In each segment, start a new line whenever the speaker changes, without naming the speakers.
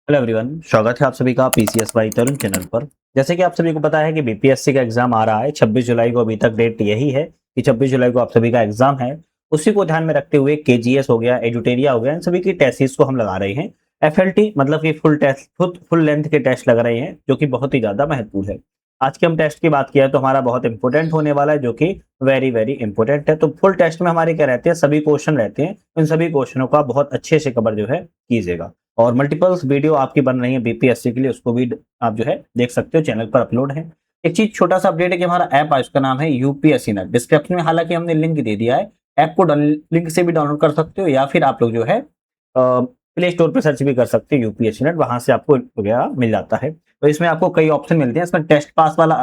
Hello everyone, स्वागत है आप सभी का पीसीएस बाई तरुण चैनल पर। जैसे कि आप सभी को पता है कि बीपीएससी का एग्जाम आ रहा है 26 जुलाई को। अभी तक डेट यही है कि 26 जुलाई को आप सभी का एग्जाम है। उसी को ध्यान में रखते हुए केजीएस हो गया, एडुटेरिया हो गया, इन सभी की टेस्टिस को हम लगा रहे हैं। एफएलटी मतलब कि फुल टेस्ट, फुल लेंथ के टेस्ट लग रहे हैं, जो कि बहुत ही ज्यादा महत्वपूर्ण है। आज के हम टेस्ट की बात किया तो हमारा बहुत इंपॉर्टेंट होने वाला है, जो कि वेरी वेरी इंपॉर्टेंट है। तो फुल टेस्ट में हमारे क्या रहते हैं, सभी क्वेश्चन रहते हैं। इन सभी क्वेश्चनों का बहुत अच्छे से कवर जो है कीजिएगा। और मल्टीपल्स वीडियो आपकी बन रही है बीपीएससी के लिए, उसको भी आप जो है देख सकते हो, चैनल पर अपलोड है। एक चीज छोटा सा अपडेट है कि हमारा ऐप है, उसका नाम है यूपीएससी नेट। डिस्क्रिप्शन में हालांकि हमने लिंक दे दिया है। ऐप को लिंक से भी डाउनलोड कर सकते हो, या फिर आप लोग जो है प्ले स्टोर पर सर्च भी कर सकते हो यूपीएससी नेट, वहां से आपको वगैरह मिल जाता है। तो इसमें आपको कई ऑप्शन मिलते हैं। इसमें टेस्ट पास वाला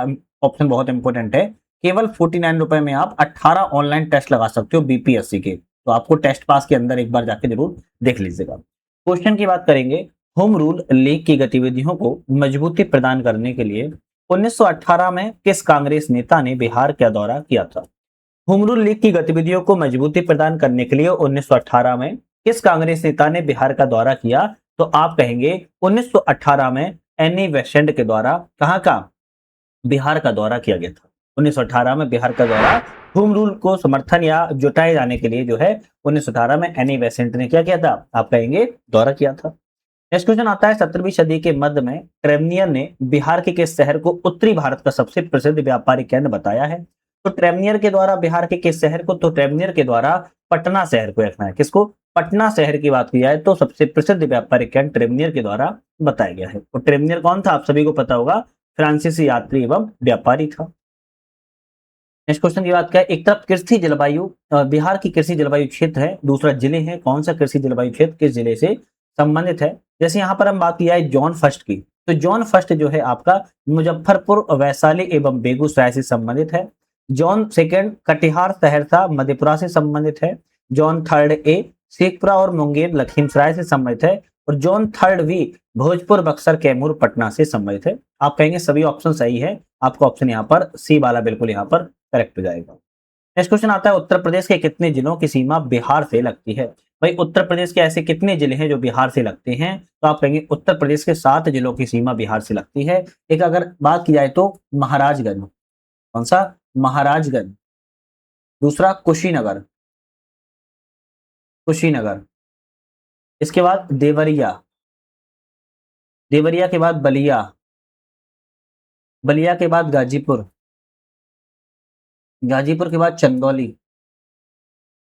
ऑप्शन बहुत इंपॉर्टेंट है। केवल 49 रुपए में आप 18 ऑनलाइन टेस्ट लगा सकते हो बीपीएससी के। तो आपको टेस्ट पास के अंदर एक बार जाके जरूर देख लीजिएगा। क्वेश्चन की बात करेंगे। होम रूल लीग की गतिविधियों को मजबूती प्रदान करने के लिए 1918 में किस कांग्रेस नेता ने बिहार का दौरा किया था? होम रूल लीग की गतिविधियों को मजबूती प्रदान करने के लिए 1918 में किस कांग्रेस नेता ने बिहार का दौरा किया? तो आप कहेंगे 1918 में एनी बेसेंट के द्वारा कहाँ का बिहार का दौरा किया गया था। 1918 में बिहार का दौरा होम रूल को समर्थन या जुटाए जाने के लिए जो है 1918 में एनी बेसेंट ने क्या किया था? आप कहेंगे दौरा किया था। नेक्स्ट क्वेश्चन आता है, 17वीं सदी के मध्य में ट्रेवनियर ने बिहार के किस शहर को उत्तरी भारत का सबसे प्रसिद्ध व्यापारिक केंद्र बताया है? तो ट्रेवनियर के द्वारा बिहार के किस शहर को? तो ट्रेवनियर के द्वारा पटना शहर को रखना है। किसको? पटना शहर की बात की जाए तो सबसे प्रसिद्ध व्यापारिक केंद्र ट्रेवनियर के द्वारा बताया गया है। और ट्रेवनियर कौन था? आप सभी को पता होगा, फ्रांसीसी यात्री एवं व्यापारी था। नेक्स्ट क्वेश्चन की बात क्या है, एक तरफ कृषि जलवायु बिहार की कृषि जलवायु क्षेत्र है, दूसरा जिले है। कौन सा कृषि जलवायु क्षेत्र किस जिले से संबंधित है? जैसे यहाँ पर हम बात किया है जॉन फर्स्ट की, तो जॉन फर्स्ट जो है आपका मुजफ्फरपुर, वैशाली एवं बेगूसराय से संबंधित है। जॉन सेकंड कटिहार, सहरसा, मधेपुरा से संबंधित है। जॉन थर्ड ए शेखपुरा और मुंगेर, लखीमसराय से संबंधित है। और जॉन थर्ड वी भोजपुर, बक्सर, कैमूर, पटना से संबंधित है। आप कहेंगे सभी ऑप्शन सही है। आपका ऑप्शन यहाँ पर सी वाला बिल्कुल यहाँ पर करेक्ट हो जाएगा। नेक्स्ट क्वेश्चन आता है, उत्तर प्रदेश के कितने जिलों की सीमा बिहार से लगती है? भाई उत्तर प्रदेश के ऐसे कितने जिले हैं जो बिहार से लगते हैं? तो आप कहेंगे उत्तर प्रदेश के 7 जिलों की सीमा बिहार से लगती है। एक अगर बात की जाए तो महाराजगंज, कौन सा? महाराजगंज। दूसरा कुशीनगर, कुशीनगर। इसके बाद देवरिया, देवरिया के बाद बलिया, बलिया के बाद गाजीपुर, गाजीपुर के बाद चंदौली,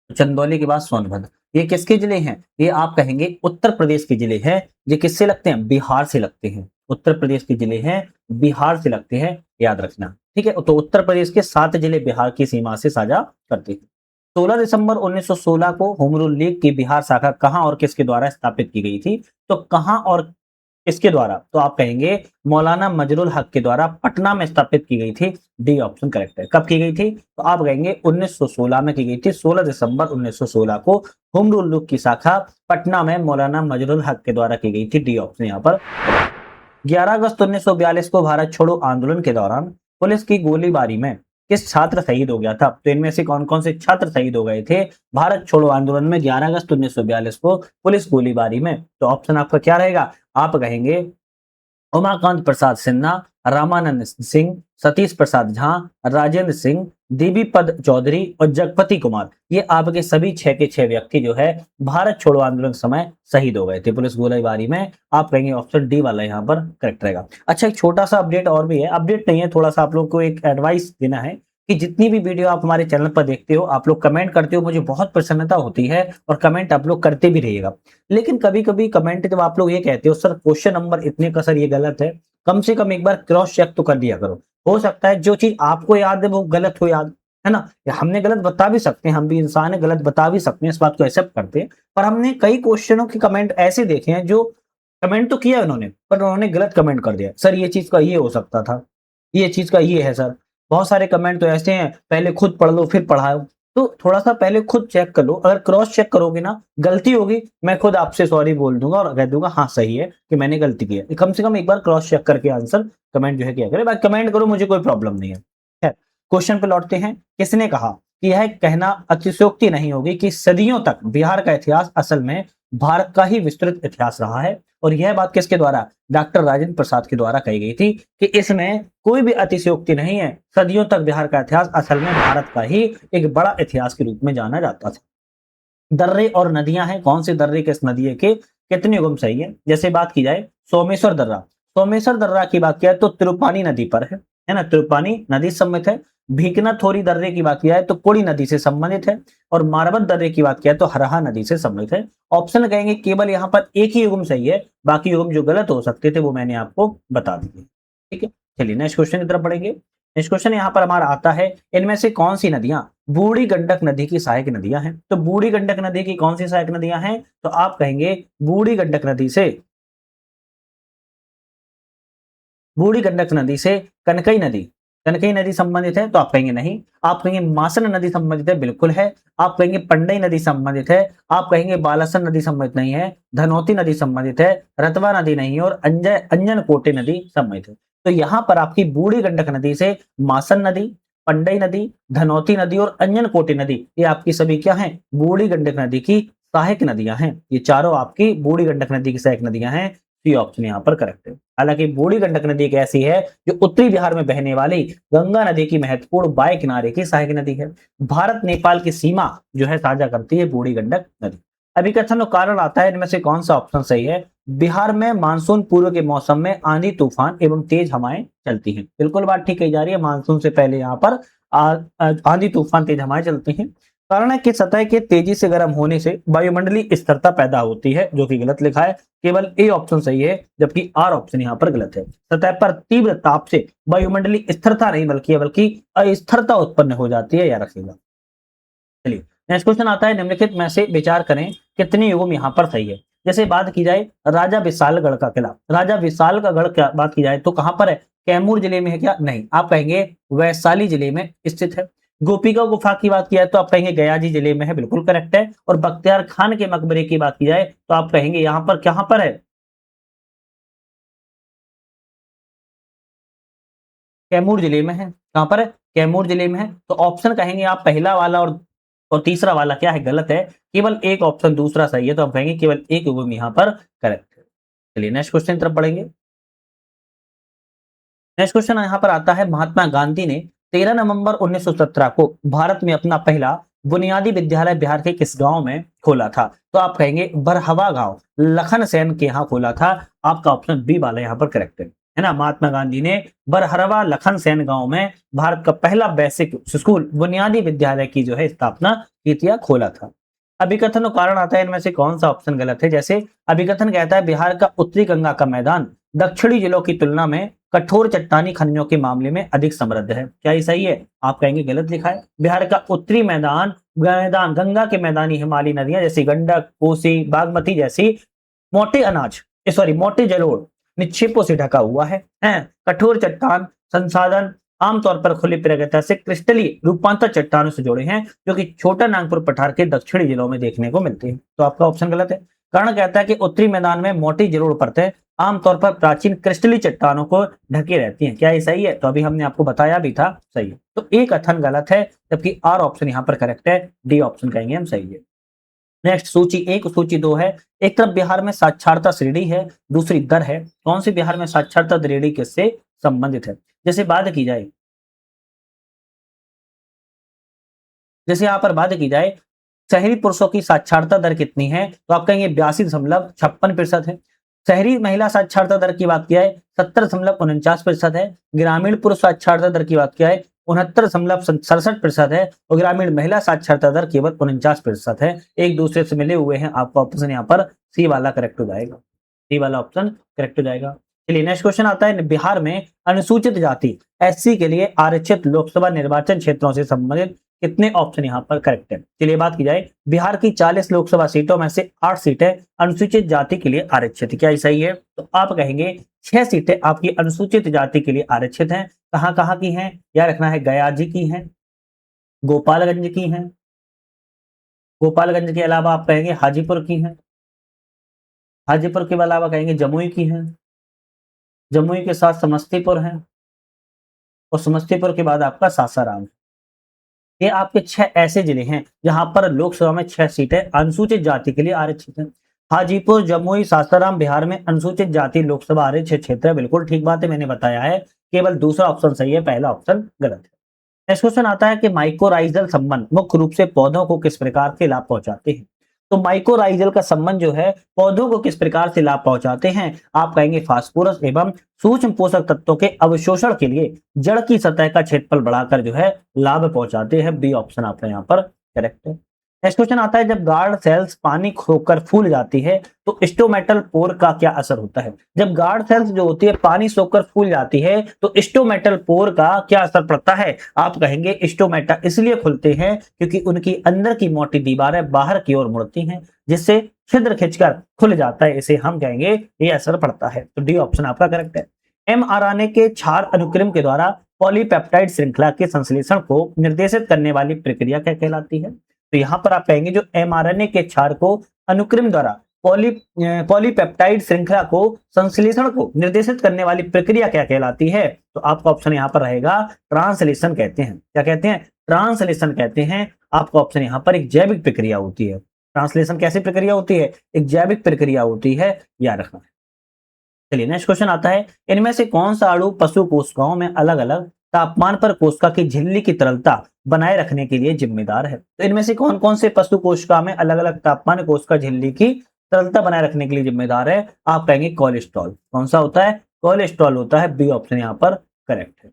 चंदौली के बाद सोनभद्र। ये किसके जिले हैं? ये आप कहेंगे उत्तर प्रदेश के जिले हैं। ये किससे लगते हैं? बिहार से लगते हैं। उत्तर प्रदेश के जिले हैं, बिहार से लगते हैं, याद रखना। ठीक है, तो उत्तर प्रदेश के 7 जिले बिहार की सीमा से साझा करते हैं। 16 दिसंबर 1916 को होम रूल लीग की बिहार शाखा कहां और किसके द्वारा स्थापित की गई थी? तो कहां और किसके द्वारा? तो आप कहेंगे मौलाना मजरुल हक के द्वारा पटना में स्थापित की गई थी। डी ऑप्शन करेक्ट है। कब की गई थी? तो आप कहेंगे 1916 में की गई थी। 16 दिसंबर 1916 को होम रूल लीग की शाखा पटना में मौलाना मजरुल हक के द्वारा की गई थी। डी ऑप्शन यहाँ पर। 11 अगस्त 1942 को भारत छोड़ो आंदोलन के दौरान पुलिस की गोलीबारी में किस छात्र शहीद हो गया था? तो इनमें से कौन कौन से छात्र शहीद हो गए थे भारत छोड़ो आंदोलन में 11 अगस्त 1942 को पुलिस गोलीबारी में? तो ऑप्शन आपका क्या रहेगा? आप कहेंगे उमाकांत प्रसाद सिन्हा, रामानंद सिंह, सतीश प्रसाद झा, राजेंद्र सिंह, देवी पद चौधरी और जगपति कुमार। ये आपके सभी 6 के 6 व्यक्ति जो है भारत छोड़ो आंदोलन समय शहीद हो गए थे पुलिस गोलीबारी में। आप कहेंगे ऑप्शन डी वाला यहाँ पर करेक्ट रहेगा। अच्छा, एक छोटा सा अपडेट और भी है, अपडेट नहीं है, थोड़ा सा आप लोग को एक एडवाइस देना है कि जितनी भी वीडियो आप हमारे चैनल पर देखते हो, आप लोग कमेंट करते हो, मुझे बहुत प्रसन्नता होती है और कमेंट आप लोग करते भी रहिएगा। लेकिन कभी कभी कमेंट जब आप लोग ये कहते हो सर क्वेश्चन नंबर इतने का सर ये गलत है, कम से कम एक बार क्रॉस चेक तो कर दिया करो। हो सकता है जो चीज आपको याद है वो गलत हो याद, है ना? या हमने गलत बता भी सकते हैं, हम भी इंसान है, गलत बता भी सकते हैं, इस बात को एक्सेप्ट करते हैं। पर हमने कई क्वेश्चनों के कमेंट ऐसे देखे हैं जो कमेंट तो किया उन्होंने, पर उन्होंने गलत कमेंट कर दिया। सर ये चीज का ये हो सकता था, ये चीज का ये है सर। बहुत सारे कमेंट तो ऐसे हैं, पहले खुद पढ़ लो फिर पढ़ाओ। तो थोड़ा सा पहले खुद चेक कर लो, अगर क्रॉस चेक करोगे ना, गलती होगी मैं खुद आपसे सॉरी बोल दूंगा और कह दूंगा हाँ सही है कि मैंने गलती की है। कम से कम एक बार क्रॉस चेक करके आंसर कमेंट जो है किया करें। बाकी कमेंट करो, मुझे कोई प्रॉब्लम नहीं है। खैर, क्वेश्चन पे लौटते हैं। किसने कहा कि यह कहना अतिशयोक्ति नहीं होगी कि सदियों तक बिहार का इतिहास असल में भारत का ही विस्तृत इतिहास रहा है। और यह बात किसके द्वारा, डॉक्टर राजेंद्र प्रसाद के द्वारा कही गई थी कि इसमें कोई भी अतिशयोक्ति नहीं है, सदियों तक बिहार का इतिहास असल में भारत का ही एक बड़ा इतिहास के रूप में जाना जाता था। दर्रे और नदियां हैं, कौन सी दर्रे किस नदी के कितने उगम सही है। जैसे बात की जाए सोमेश्वर दर्रा, सोमेश्वर दर्रा की बात किया तो तिरुपानी नदी पर है ना, तिरुपानी नदी सम्मिलित है। भीकना थोरी दर्रे की बात किया है तो कोड़ी नदी से संबंधित है। और मारबत दर्रे की बात किया तो हरहा नदी से संबंधित है। ऑप्शन कहेंगे केवल यहाँ पर एक ही युग्म सही है, बाकी युग्म जो गलत हो सकते थे वो मैंने आपको बता दिए। ठीक है, चलिए नेक्स्ट क्वेश्चन की तरफ बढ़ेंगे। नेक्स्ट क्वेश्चन यहाँ पर हमारा आता है, इनमें से कौन सी नदियां बूढ़ी गंडक नदी की सहायक नदियां हैं। तो बूढ़ी गंडक नदी की कौन सी सहायक नदियां हैं, तो आप कहेंगे बूढ़ी गंडक नदी से, बूढ़ी गंडक नदी से कनकई नदी, कनकई नदी संबंधित है तो आप कहेंगे नहीं। आप कहेंगे मासन नदी संबंधित है, बिल्कुल है। आप कहेंगे पंडई नदी संबंधित है, आप कहेंगे बालासन नदी संबंधित नहीं है। धनौती नदी संबंधित है, रतवा नदी नहीं है, और अंजन कोटे नदी संबंधित है। तो यहां पर आपकी बूढ़ी गंडक नदी से मासन नदी, पंडई नदी, धनौती नदी और अंजन कोटे नदी, ये आपकी सभी क्या है, बूढ़ी गंडक नदी की सहायक नदियां हैं। ये चारों आपकी बूढ़ी गंडक नदी की सहायक नदियां हैं। सी ऑप्शन यहाँ पर करेक्ट है। हालांकि बूढ़ी गंडक नदी एक ऐसी है जो उत्तरी बिहार में बहने वाली गंगा नदी की महत्वपूर्ण बाएं किनारे की सहायक नदी है। भारत नेपाल की सीमा जो है साझा करती है बूढ़ी गंडक नदी। अभी कथन कारण आता है, इनमें से कौन सा ऑप्शन सही है। बिहार में मानसून पूर्व के मौसम में आंधी तूफान एवं तेज हवाएं चलती हैं। बिल्कुल बात ठीक कही जा रही है, मानसून से पहले यहाँ पर आंधी तूफान तेज हवाएं चलती हैं। कारण है कि सतह के तेजी से गर्म होने से वायुमंडलीय स्थिरता पैदा होती है, जो कि गलत लिखा है। केवल ए ऑप्शन सही है, जबकि आर ऑप्शन यहाँ पर गलत है। सतह पर तीव्र ताप से वायुमंडलीय स्थिरता नहीं बल्कि अस्थिरता उत्पन्न हो जाती है, याद रखिएगा। चलिए नेक्स्ट क्वेश्चन आता है, निम्नलिखित में से विचार करें कितनी युग्म यहाँ पर सही है। जैसे बात की जाए राजा विशालगढ़ का किला, राजा विशालगढ़ का बात की जाए तो कहां पर है, कैमूर जिले में है क्या, नहीं। आप कहेंगे वैशाली जिले में स्थित है। गोपिका गुफा की बात की जाए तो आप कहेंगे गयाजी जिले में है, बिल्कुल करेक्ट है। और बख्तियार खान के मकबरे की बात की जाए तो आप कहेंगे यहाँ पर कहां पर है, कैमूर जिले में है। कहां पर है, कैमूर जिले में है। तो ऑप्शन कहेंगे आप पहला वाला और तीसरा वाला क्या है, गलत है। केवल एक ऑप्शन दूसरा सही है, तो आप कहेंगे केवल एक युग्म यहाँ पर करेक्ट है। चलिए नेक्स्ट क्वेश्चन तरफ बढ़ेंगे। नेक्स्ट क्वेश्चन यहाँ पर आता है, महात्मा गांधी ने 13 नवंबर 1917 को भारत में अपना पहला बुनियादी विद्यालय बिहार के किस गांव में खोला था। तो आप कहेंगे बरहवा गांव, लखन सेन के यहाँ खोला था। आपका ऑप्शन बी वाला यहाँ पर करेक्ट है ना। महात्मा गांधी ने बरहरवा लखन सेन गांव में भारत का पहला बेसिक स्कूल बुनियादी विद्यालय की जो है स्थापना की थी या खोला था। अभिकथन और कारण आता है, इनमें से कौन सा ऑप्शन गलत है। जैसे अभिकथन कहता है बिहार का उत्तरी गंगा का मैदान दक्षिणी जिलों की तुलना में कठोर चट्टानी खनिजों के मामले में अधिक समृद्ध है। क्या ये सही है, आप कहेंगे गलत लिखा है। बिहार का उत्तरी मैदान गंगा के मैदानी हिमालयी नदियां जैसी गंडक, कोसी, बागमती जैसी मोटे अनाज सॉरी मोटे जलोढ़ निक्षेपों से ढका हुआ है। कठोर चट्टान संसाधन आमतौर पर खुली प्रगति से क्रिस्टलीय रूपांतर चट्टानों से जुड़े हैं, जो कि छोटा नागपुर पठार के दक्षिणी जिलों में देखने को मिलते हैं। तो आपका ऑप्शन गलत है। कारण कहता है कि उत्तरी मैदान में मोटी जलोढ़ परतें आमतौर पर प्राचीन क्रिस्टलीय चट्टानों को ढके रहती हैं। क्या ये सही है, तो अभी हमने आपको बताया भी था सही है। तो एक कथन गलत है, जबकि आर ऑप्शन यहाँ पर करेक्ट है। डी ऑप्शन कहेंगे हम सही है। नेक्स्ट सूची 1 सूची 2 है। एक तरफ बिहार में साक्षरता श्रेणी है, दूसरी दर है। कौन सी बिहार में साक्षरता श्रेणी किससे संबंधित है। जैसे बात की जाए जैसे यहाँ पर बात की जाए शहरी पुरुषों की साक्षरता दर कितनी है, तो आप कहेंगे 82.56% है। शहरी महिला साक्षरता दर की बात किया है 70.49% है। ग्रामीण पुरुष साक्षरता दर की बात किया है 69.67% है। और ग्रामीण महिला साक्षरता दर केवल 49% है। एक दूसरे से मिले हुए हैं। आपका ऑप्शन यहाँ पर सी वाला करेक्ट हो जाएगा, सी वाला ऑप्शन करेक्ट हो जाएगा। चलिए नेक्स्ट क्वेश्चन आता है, बिहार में अनुसूचित जाति एससी के लिए आरक्षित लोकसभा निर्वाचन क्षेत्रों से संबंधित कितने ऑप्शन यहाँ पर करेक्ट है। चलिए बात की जाए बिहार की 40 लोकसभा सीटों में से 8 सीटें अनुसूचित जाति के लिए आरक्षित। क्या सही है, तो आप कहेंगे 6 सीटें आपकी अनुसूचित जाति के लिए आरक्षित हैं। कहां कहां की हैं, यह रखना है, गयाजी की हैं, गोपालगंज की हैं, गोपालगंज के अलावा आप कहेंगे हाजीपुर की हैं, हाजीपुर के अलावा कहेंगे जमुई की हैं, जमुई के साथ समस्तीपुर हैं, और समस्तीपुर के बाद आपका सासाराम। ये आपके 6 ऐसे जिले हैं जहां पर लोकसभा में 6 सीटें अनुसूचित जाति के लिए आरक्षित हैं। हाजीपुर, जमुई, सासाराम बिहार में अनुसूचित जाति लोकसभा आरक्षित क्षेत्र है। बिल्कुल ठीक बात है, मैंने बताया है, केवल दूसरा ऑप्शन सही है, पहला ऑप्शन गलत है। नेक्स्ट क्वेश्चन आता है कि माइकोराइजल संबंध मुख्य रूप से पौधों को किस प्रकार के लाभ पहुंचाते हैं। तो माइकोराइजल का संबंध जो है पौधों को किस प्रकार से लाभ पहुंचाते हैं, आप कहेंगे फास्फोरस एवं सूक्ष्म पोषक तत्वों के अवशोषण के लिए जड़ की सतह का क्षेत्रफल बढ़ाकर जो है लाभ पहुंचाते हैं। बी ऑप्शन आपका यहाँ पर करेक्ट है। नेक्स्ट क्वेश्चन आता है, जब गार्ड सेल्स पानी खोकर फूल जाती है तो स्टोमेटल पोर का क्या असर होता है। जब गार्ड सेल्स जो होती है पानी सोखकर फूल जाती है तो स्टोमेटल पोर का क्या असर पड़ता है, आप कहेंगे स्टोमेटा इसलिए खुलते हैं क्योंकि उनकी अंदर की मोटी दीवारें बाहर की ओर मुड़ती हैं, जिससे छिद्र खिंचकर खुल जाता है, इसे हम कहेंगे ये असर पड़ता है। तो डी ऑप्शन आपका करेक्ट है। mRNA के क्षार अनुक्रम के द्वारा पॉलीपेप्टाइड श्रृंखला के संश्लेषण को निर्देशित करने वाली प्रक्रिया क्या कहलाती है। तो यहां पर आप कहेंगे जो mRNA के क्षार को अनुक्रम द्वारा पॉलीपेप्टाइड श्रृंखला को संश्लेषण को निर्देशित करने वाली प्रक्रिया क्या कहलाती है। तो आपका ऑप्शन यहां पर रहेगा ट्रांसलेशन कहते हैं। क्या कहते हैं, ट्रांसलेशन कहते हैं। आपका ऑप्शन यहां पर एक जैविक प्रक्रिया होती है। ट्रांसलेशन कैसी प्रक्रिया होती है, एक जैविक प्रक्रिया होती है, याद रखना है। चलिए नेक्स्ट क्वेश्चन आता है, इनमें से कौन सा अणु पशु कोशिकाओं में अलग अलग तापमान पर कोशिका की झिल्ली की तरलता बनाए रखने के लिए जिम्मेदार है। तो इनमें से कौन कौन से पशु कोशिका में अलग अलग तापमान कोशिका झिल्ली की तरलता बनाए रखने के लिए जिम्मेदार है, आप कहेंगे कोलेस्ट्रॉल। कौन सा होता है, कोलेस्ट्रॉल होता है। बी ऑप्शन यहाँ पर करेक्ट है।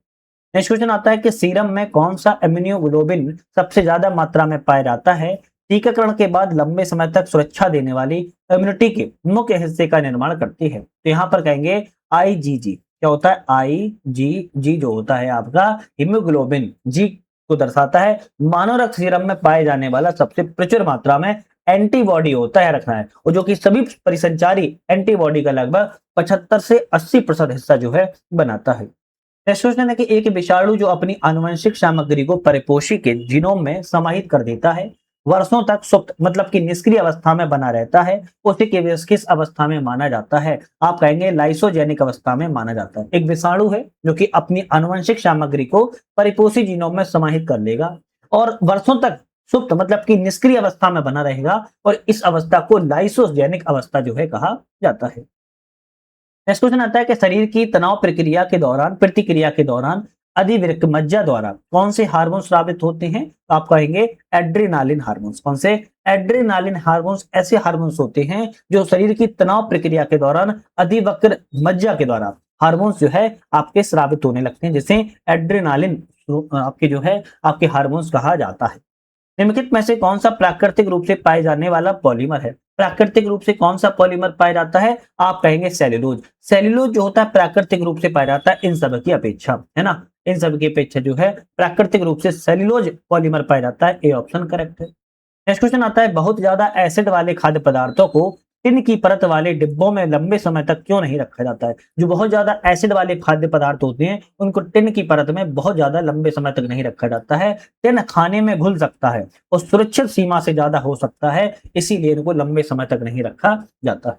नेक्स्ट क्वेश्चन आता है कि सीरम में कौन सा इम्यूनोग्लोबिन सबसे ज्यादा मात्रा में पाया जाता है। टीकाकरण के बाद लंबे समय तक सुरक्षा देने वाली इम्यूनिटी के मुख्य हिस्से का निर्माण करती है। तो यहाँ पर कहेंगे आईजीजी। क्या होता है, आईजीजी जो होता है आपका हीमोग्लोबिन जी को दर्शाता है। मानव रक्त सीरम में पाए जाने वाला सबसे प्रचुर मात्रा में एंटीबॉडी होता है, रखना है, और जो कि सभी परिसंचारी एंटीबॉडी का लगभग 75 से 80% हिस्सा जो है बनाता है। नेक्स्ट क्वेश्चन है कि एक विषाणु जो अपनी आनुवंशिक सामग्री को परिपोषी के जीनोम में समाहित कर देता है, वर्षों तक सुप्त मतलब कि निष्क्रिय अवस्था में बना रहता है, उसे किस अवस्था में माना जाता है, आप कहेंगे लाइसोजेनिक अवस्था में माना जाता है। एक विषाणु है जो कि अपनी आनुवंशिक सामग्री को परिपोषी जीनोम में समाहित कर लेगा और वर्षों तक सुप्त मतलब कि निष्क्रिय अवस्था में बना रहेगा, और इस अवस्था को लाइसोजेनिक अवस्था जो है कहा जाता है। नेक्स्ट क्वेश्चन आता है कि शरीर की तनाव प्रतिक्रिया के दौरान अधिवृक्क मज्जा द्वारा कौन से हार्मोन स्रावित होते हैं, तो आप कहेंगे एड्रेनालिन हार्मोन्स। कौन से, एड्रेनालिन हार्मोन्स ऐसे हार्मोन्स होते हैं जो शरीर की तनाव प्रक्रिया के दौरान अधिवृक्क मज्जा के द्वारा हार्मोन्स जो है आपके स्रावित होने लगते हैं, जिसे एड्रेनालिन आपके जो है आपके हार्मोन्स कहा जाता है। निम्नलिखित में से कौन सा प्राकृतिक रूप से पाए जाने वाला पॉलीमर है। प्राकृतिक रूप से कौन सा पॉलीमर पाया जाता है, आप कहेंगे सेल्यूलोज। सेल्यूलोज जो होता है प्राकृतिक रूप से पाया जाता है इन सब की अपेक्षा, है ना, इन सब की अपेक्षा जो है प्राकृतिक रूप से सेल्यूलोज पॉलीमर पाया जाता है। ए ऑप्शन करेक्ट है। नेक्स्ट क्वेश्चन आता है, बहुत ज्यादा एसिड वाले खाद्य पदार्थों को टिन की परत वाले डिब्बों में लंबे समय तक क्यों नहीं रखा जाता है। जो बहुत ज्यादा एसिड वाले खाद्य पदार्थ होते हैं उनको टिन की परत में बहुत ज्यादा लंबे समय तक नहीं रखा जाता है। टिन खाने में घुल सकता है और सुरक्षित सीमा से ज्यादा हो सकता है, इसीलिए इनको लंबे समय तक नहीं रखा जाता है।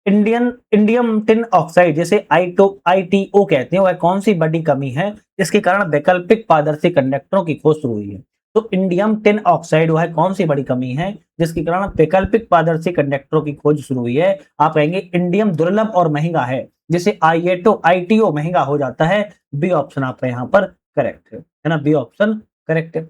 इंडियम टिन ऑक्साइड जिसे आईटीओ कहते हैं, वह कौन सी बड़ी कमी है जिसके कारण वैकल्पिक पारदर्शी कंडक्टरों की खोज शुरू हुई है। तो इंडियम टिन ऑक्साइड वह कौन सी बड़ी कमी है जिसके कारण वैकल्पिक पारदर्शी कंडक्टरों की खोज शुरू हुई है, आप कहेंगे इंडियम दुर्लभ और महंगा है, जिसे आईटीओ महंगा हो जाता है। बी ऑप्शन आपका यहाँ पर करेक्ट है ना, बी ऑप्शन करेक्ट है।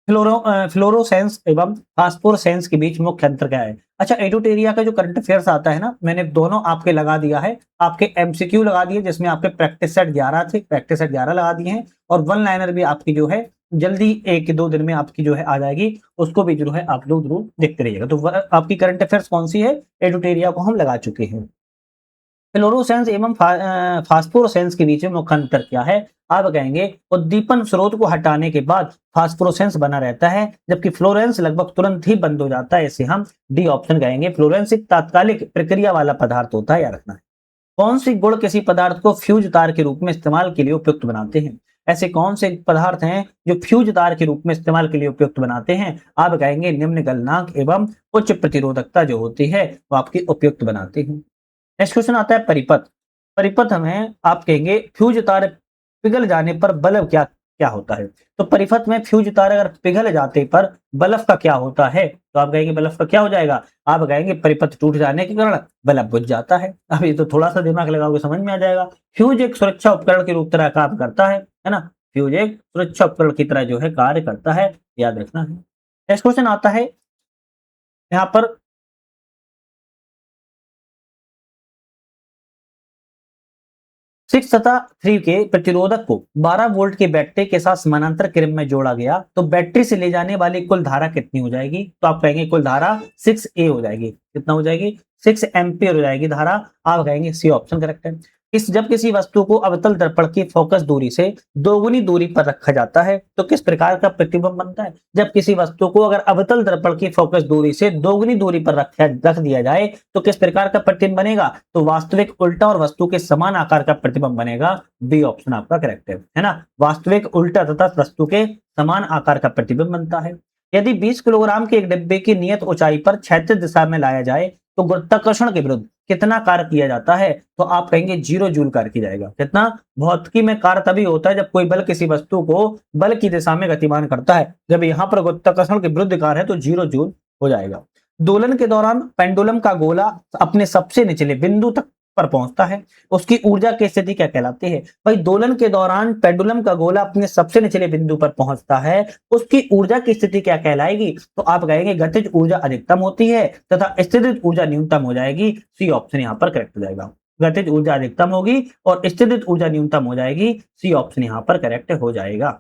फ्लोरोसेंस एवं फास्फोरेसेंस के बीच मुख्य अंतर क्या है। अच्छा, एडुटेरिया का जो करंट अफेयर्स आता है ना, मैंने दोनों आपके लगा दिया है, आपके एमसीक्यू लगा दिए जिसमें आपके प्रैक्टिस सेट 11 थे, प्रैक्टिस सेट 11 लगा दिए हैं, और वन लाइनर भी आपकी जो है जल्दी 1-2 दिन में आपकी जो है आ जाएगी, उसको भी जो है आप लोग जरूर देखते रहिएगा। तो आपकी करंट अफेयर्स कौन सी है, एडुटेरिया को हम लगा चुके हैं। फ्लोरोसेंस एवं फास्फोरेसेंस के बीच में मुख्य अंतर क्या है, आप कहेंगे उद्दीपन स्रोत को हटाने के बाद फास्फोरेसेंस बना रहता है, जबकि फ्लोरेंस लगभग तुरंत ही बंद हो जाता है, इसे हम डी ऑप्शन कहेंगे। फ्लोरेंस एक तात्कालिक प्रक्रिया वाला पदार्थ होता है, याद रखना है। कौन सी गुण किसी पदार्थ को फ्यूज तार के रूप में इस्तेमाल के लिए उपयुक्त बनाते हैं। ऐसे कौन से पदार्थ हैं जो फ्यूज तार के रूप में इस्तेमाल के लिए उपयुक्त बनाते हैं, आप कहेंगे निम्न गलनांक एवं उच्च प्रतिरोधकता जो होती है वो आपकी उपयुक्त बनाते हैं। नेक्स्ट क्वेश्चन आता है परिपथ। परिपथ में आप कहेंगे फ्यूज तार पिघल जाने पर बल्ब क्या क्या होता है। तो परिपथ में फ्यूज तार अगर पिघल जाते पर बल्ब का क्या होता है, तो आप कहेंगे बल्ब का क्या हो जाएगा, आप कहेंगे परिपथ टूट जाने के कारण बल्ब बुझ जाता है। अब ये तो थोड़ा सा दिमाग लगाओगे समझ में आ जाएगा। फ्यूज एक सुरक्षा उपकरण के रूप तरह काम करता है ना, फ्यूज एक सुरक्षा उपकरण की तरह जो है कार्य करता है, याद रखना है। नेक्स्ट क्वेश्चन आता है यहाँ पर 6 तथा 3 के प्रतिरोधक को 12 वोल्ट की बैटरी के साथ समानांतर क्रम में जोड़ा गया तो बैटरी से ले जाने वाली कुल धारा कितनी हो जाएगी, तो आप कहेंगे कुल धारा 6A हो जाएगी। कितना हो जाएगी, 6 एम्पियर हो जाएगी धारा। आप कहेंगे सी ऑप्शन करेक्ट है। इस जब किसी वस्तु को अवतल दर्पण की फोकस दूरी से दोगुनी दूरी पर रखा जाता है तो किस प्रकार का प्रतिबिंब बनता है। जब किसी वस्तु को अगर अवतल दर्पण की फोकस दूरी से दोगुनी दूरी पर रख दिया जाए तो किस प्रकार का प्रतिबिंब बनेगा, तो वास्तविक उल्टा और वस्तु के समान आकार का प्रतिबिंब बनेगा। बी ऑप्शन आपका करेक्ट है ना, वास्तविक उल्टा तथा वस्तु के समान आकार का प्रतिबिंब बनता है। यदि 20 किलोग्राम के एक डिब्बे की नियत ऊंचाई पर क्षैतिज दिशा में लाया जाए तो गुरुत्वाकर्षण के विरुद्ध कितना कार्य किया जाता है, तो आप कहेंगे 0 जूल कार्य किया जाएगा। कितना, भौतिकी में कार्य तभी होता है जब कोई बल किसी वस्तु को बल की दिशा में गतिमान करता है, जब यहाँ पर गुरुत्वाकर्षण के विरुद्ध कार्य है तो 0 जूल हो जाएगा। दोलन के दौरान पेंडुलम का गोला अपने सबसे निचले बिंदु तक पर पहुंचता है, उसकी ऊर्जा की स्थिति क्या कहलाती है। भाई दोलन के दौरान पेंडुलम का गोला अपने सबसे निचले बिंदु पर पहुंचता है, उसकी ऊर्जा की स्थिति क्या कहलाएगी, तो आप कहेंगे गतिज ऊर्जा अधिकतम होती है तथा स्थितिज ऊर्जा न्यूनतम हो जाएगी। सी ऑप्शन यहाँ पर करेक्ट हो जाएगा। गतिज ऊर्जा अधिकतम होगी और स्थितिज ऊर्जा न्यूनतम हो जाएगी। सी ऑप्शन यहाँ पर करेक्ट हो जाएगा।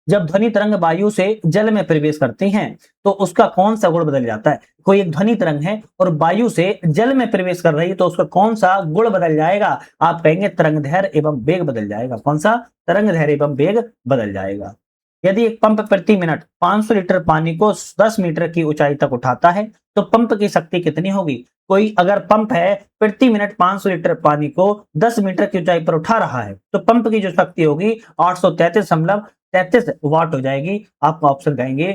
जब ध्वनि तरंग वायु से जल में प्रवेश करती हैं तो उसका कौन सा गुण बदल जाता है। कोई एक ध्वनि तरंग है और वायु से जल में प्रवेश कर रही है तो उसका कौन सा गुण बदल जाएगा, आप कहेंगे तरंग दैर्घ्य एवं वेग बदल जाएगा। कौन सा, तरंग दैर्घ्य एवं वेग बदल जाएगा। यदि एक पंप प्रति मिनट 500 लीटर पानी को 10 मीटर की ऊंचाई तक उठाता है तो पंप की शक्ति कितनी होगी। कोई अगर पंप है प्रति मिनट 500 लीटर पानी को 10 मीटर की ऊंचाई पर उठा रहा है तो पंप की जो शक्ति होगी 833 वाट हो जाएगी। आपका ऑप्शन कहेंगे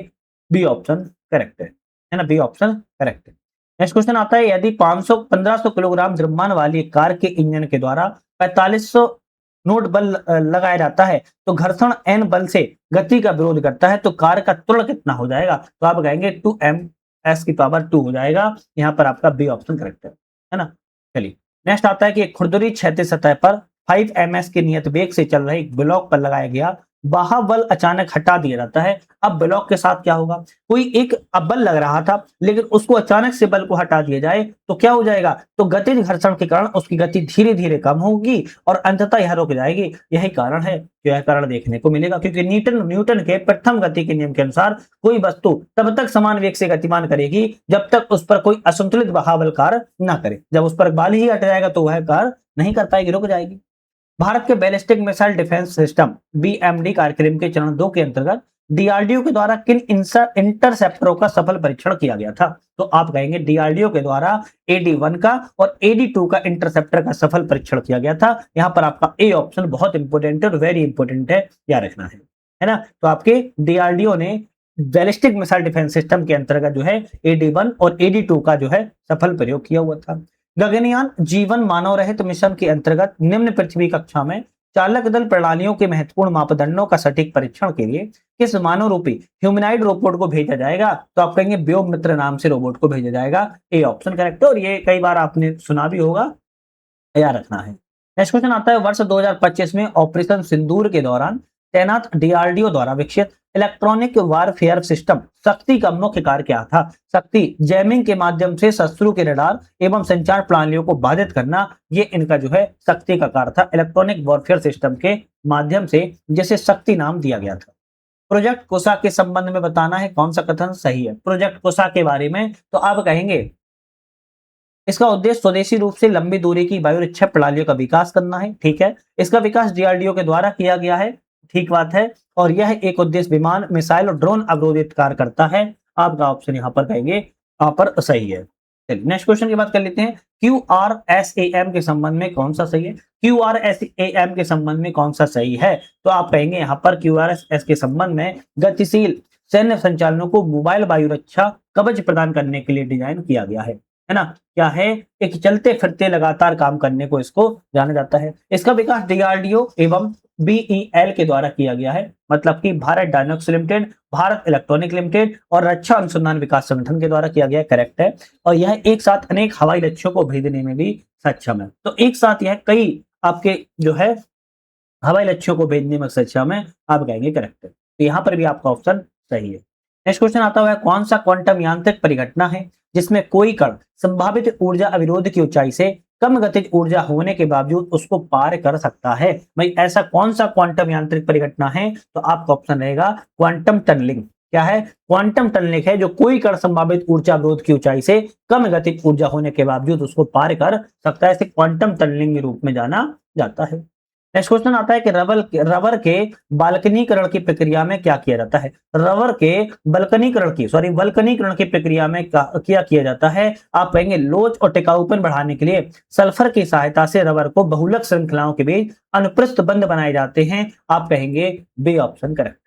बी ऑप्शन करेक्ट है ना, बी ऑप्शन करेक्ट है। नेक्स्ट क्वेश्चन आता है यदि 1500 किलोग्राम द्रव्यमान वाली कार के इंजन के द्वारा 4500 नोट बल लगाया जाता है तो घर्षण एन बल से गति का विरोध करता है तो कार का त्वरण कितना हो जाएगा, तो आप कहेंगे 2m⁻² हो जाएगा। यहाँ पर आपका बी ऑप्शन करेक्ट है ना। चलिए नेक्स्ट आता है कि एक खुरदरी क्षैतिज सतह पर 5 ms के नियत वेग से चल रहे एक ब्लॉक पर लगाया गया बाह्य बल अचानक हटा दिया जाता है। अब ब्लॉक के साथ क्या होगा, कोई एक बल लग रहा था लेकिन उसको अचानक से बल को हटा दिया जाए तो क्या हो जाएगा, तो गतिज घर्षण के कारण उसकी गति धीरे धीरे कम होगी और अंततः यह रुक जाएगी। यही कारण है, यह कारण देखने को मिलेगा क्योंकि न्यूटन के प्रथम गति के नियम के अनुसार कोई वस्तु तब तक समान वेग से गतिमान करेगी जब तक उस पर कोई असंतुलित बाह्य बल कार्य न करे। जब उस पर बल ही हट जाएगा तो वह कार्य नहीं कर पाएगी, रुक जाएगी। भारत के ballistic missile defence system BMD कार्यक्रम के चरण 2 के अंतर्गत डीआरडीओ के द्वारा किन इंटरसेप्टरों का सफल परीक्षण किया गया था, तो आप कहेंगे डीआरडीओ के द्वारा AD-1 का और AD-2 का इंटरसेप्टर का सफल परीक्षण किया गया था। यहाँ पर आपका ए ऑप्शन बहुत इंपोर्टेंट है और वेरी इंपोर्टेंट है, याद रखना है ना। तो आपके डीआरडीओ ने बैलिस्टिक मिसाइल डिफेंस सिस्टम के अंतर्गत जो है AD-1 और AD-2 का जो है सफल प्रयोग किया हुआ था। गगनयान जीवन मानव रहित मिशन के अंतर्गत निम्न पृथ्वी कक्षा में चालक दल प्रणालियों के महत्वपूर्ण मापदंडों का सटीक परीक्षण के लिए किस मानव रूपी ह्यूमनाइड रोबोट को भेजा जाएगा, तो आप कहेंगे व्योम मित्र नाम से रोबोट को भेजा जाएगा। ए ऑप्शन करेक्ट है और ये कई बार आपने सुना भी होगा, याद रखना है। नेक्स्ट क्वेश्चन आता है वर्ष 2025 में ऑपरेशन सिंदूर के दौरान तैनात डीआरडीओ द्वारा विकसित इलेक्ट्रॉनिक वारफेयर सिस्टम शक्ति का मुख्य कार्य क्या था। शक्ति जैमिंग के माध्यम से शत्रु के रडार एवं संचार प्रणालियों को बाधित करना, ये इनका जो है शक्ति का कार्य था। इलेक्ट्रॉनिक वॉरफेयर सिस्टम के माध्यम से जिसे शक्ति नाम दिया गया था। प्रोजेक्ट कुशा के संबंध में बताना है कौन सा कथन सही है। प्रोजेक्ट कुशा के बारे में तो आप कहेंगे इसका उद्देश्य स्वदेशी रूप से लंबी दूरी की वायुरक्षा प्रणालियों का विकास करना है, ठीक है। इसका विकास डीआरडीओ के द्वारा किया गया है, ठीक बात है। और यह एक उद्देश्य विमान, मिसाइल और ड्रोन अवरोधित कार्य करता है। आपका ऑप्शन यहाँ पर कहेंगे यहाँ पर सही है। चलिए नेक्स्ट क्वेश्चन की बात कर लेते हैं। QRSAM के संबंध में कौन सा सही है। QRSAM के संबंध में कौन सा सही है, तो आप कहेंगे यहाँ पर QRS के संबंध में गतिशील सैन्य संचालनों को मोबाइल वायुरक्षा कवच प्रदान करने के लिए डिजाइन किया गया है। है ना, क्या है, एक चलते फिरते लगातार काम करने को इसको जाना जाता है। इसका विकास डीआरडीओ एवं बीईएल के द्वारा किया गया है, मतलब कि Bharat dynamics limited, Bharat electronic limited और रक्षा अनुसंधान विकास संगठन के द्वारा किया गया, करेक्ट है। और यह एक साथ अनेक हवाई लक्ष्यों को भेजने में भी सक्षम है। तो एक साथ यह कई आपके जो है हवाई लक्ष्यों को भेजने में सक्षम है, आप कहेंगे करेक्ट है। तो यहाँ पर भी आपका ऑप्शन सही है। नेक्स्ट क्वेश्चन आता हुआ है, कौन सा क्वांटम यांत्रिक परिघटना है जिसमें कोई कण संभावित ऊर्जा अविरोध की ऊंचाई से कम गतिज ऊर्जा होने के बावजूद उसको पार कर सकता है? भाई ऐसा कौन सा क्वांटम यांत्रिक परिघटना है? तो आपका ऑप्शन रहेगा क्वांटम टनलिंग। क्या है? क्वांटम टनलिंग है जो कोई कण संभावित ऊर्जा अवरोध की ऊंचाई से कम गतिज ऊर्जा होने के बावजूद उसको पार कर सकता है। इसे क्वांटम टनलिंग के रूप में जाना जाता है। नेक्स्ट क्वेश्चन आता है कि रबर के बाल्कनीकरण की प्रक्रिया में क्या किया जाता है? रबर के वल्कनीकरण की प्रक्रिया में क्या किया जाता है? आप कहेंगे लोच और टिकाऊपन बढ़ाने के लिए सल्फर की सहायता से रबर को बहुलक श्रृंखलाओं के बीच अनुप्रस्थ बंध बनाए जाते हैं। आप कहेंगे बी ऑप्शन करेक्ट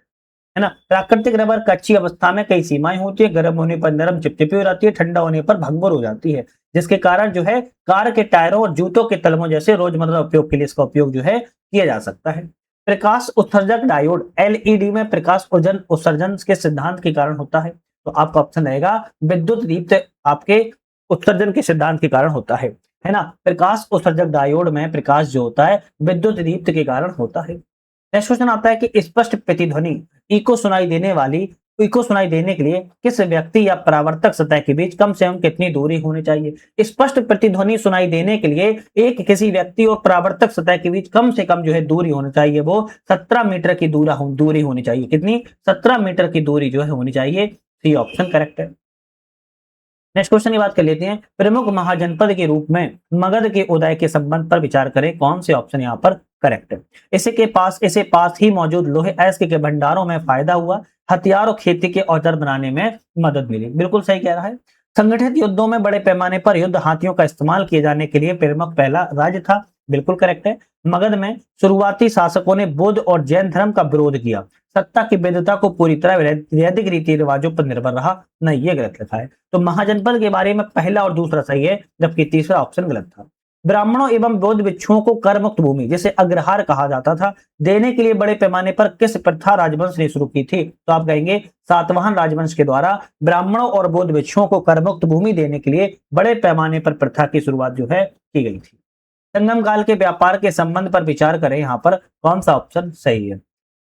है ना। प्राकृतिक रबर कच्ची अवस्था में कई सीमाएं होती है, गर्म होने पर नरम चिपचिपी हो जाती है, ठंडा होने पर भंगुर हो जाती है, जिसके कारण जो है कार के टायरों और जूतों के तलमों जैसे रोजमर्रा उपयोग के लिए इसका उपयोग जो है किया जा सकता है। प्रकाश उत्सर्जक डायोड एलईडी में प्रकाश उत्सर्जन के सिद्धांत के कारण होता है। तो आपका ऑप्शन रहेगा विद्युत दीप्त आपके उत्सर्जन के सिद्धांत के कारण होता है ना। प्रकाश उत्सर्जक डायोड में प्रकाश जो होता है विद्युत दीप्त के कारण होता है। नेक्स्ट क्वेश्चन आता है कि स्पष्ट प्रतिध्वनि इको सुनाई देने के लिए किस व्यक्ति या परावर्तक सतह के बीच कम से कम कितनी दूरी होनी चाहिए? स्पष्ट प्रतिध्वनि सुनाई देने के लिए एक किसी व्यक्ति और परावर्तक सतह के बीच कम से कम जो है दूरी होनी चाहिए, वो 17 मीटर की दूरी होनी चाहिए। कितनी? 17 मीटर की दूरी जो है होनी चाहिए। सी ऑप्शन करेक्ट है। नेक्स्ट क्वेश्चन की बात कर लेते हैं, प्रमुख महाजनपद के रूप में मगध के उदय के संबंध पर विचार करें। कौन से ऑप्शन यहाँ पर करेक्ट है? इसे पास ही मौजूद लोहे अयस्क के भंडारों में फायदा हुआ, हथियार और खेती के औजार बनाने में मदद मिली। बिल्कुल सही कह रहा है। संगठित युद्धों में बड़े पैमाने पर युद्ध हाथियों का इस्तेमाल किए जाने के लिए प्रमुख पहला राज्य था। बिल्कुल करेक्ट है। मगध में शुरुआती शासकों ने बौद्ध और जैन धर्म का विरोध किया। सत्ता की वैधता को पूरी तरह वैदिक रीति रिवाजों पर निर्भर रहा। नहीं, ये गलत लिखा है। तो महाजनपद के बारे में पहला और दूसरा सही है, जबकि तीसरा ऑप्शन गलत था। ब्राह्मणों एवं बौद्ध भिक्षुओं को कर मुक्त भूमि जिसे अग्रहार कहा जाता था देने के लिए बड़े पैमाने पर किस प्रथा राजवंश ने शुरू की थी? तो आप कहेंगे सातवाहन राजवंश के द्वारा ब्राह्मणों और बौद्ध भिक्षुओं को कर मुक्त भूमि देने के लिए बड़े पैमाने पर प्रथा की शुरुआत जो है की गई थी। संगम काल के व्यापार के संबंध पर विचार करें। यहाँ पर कौन सा ऑप्शन सही है?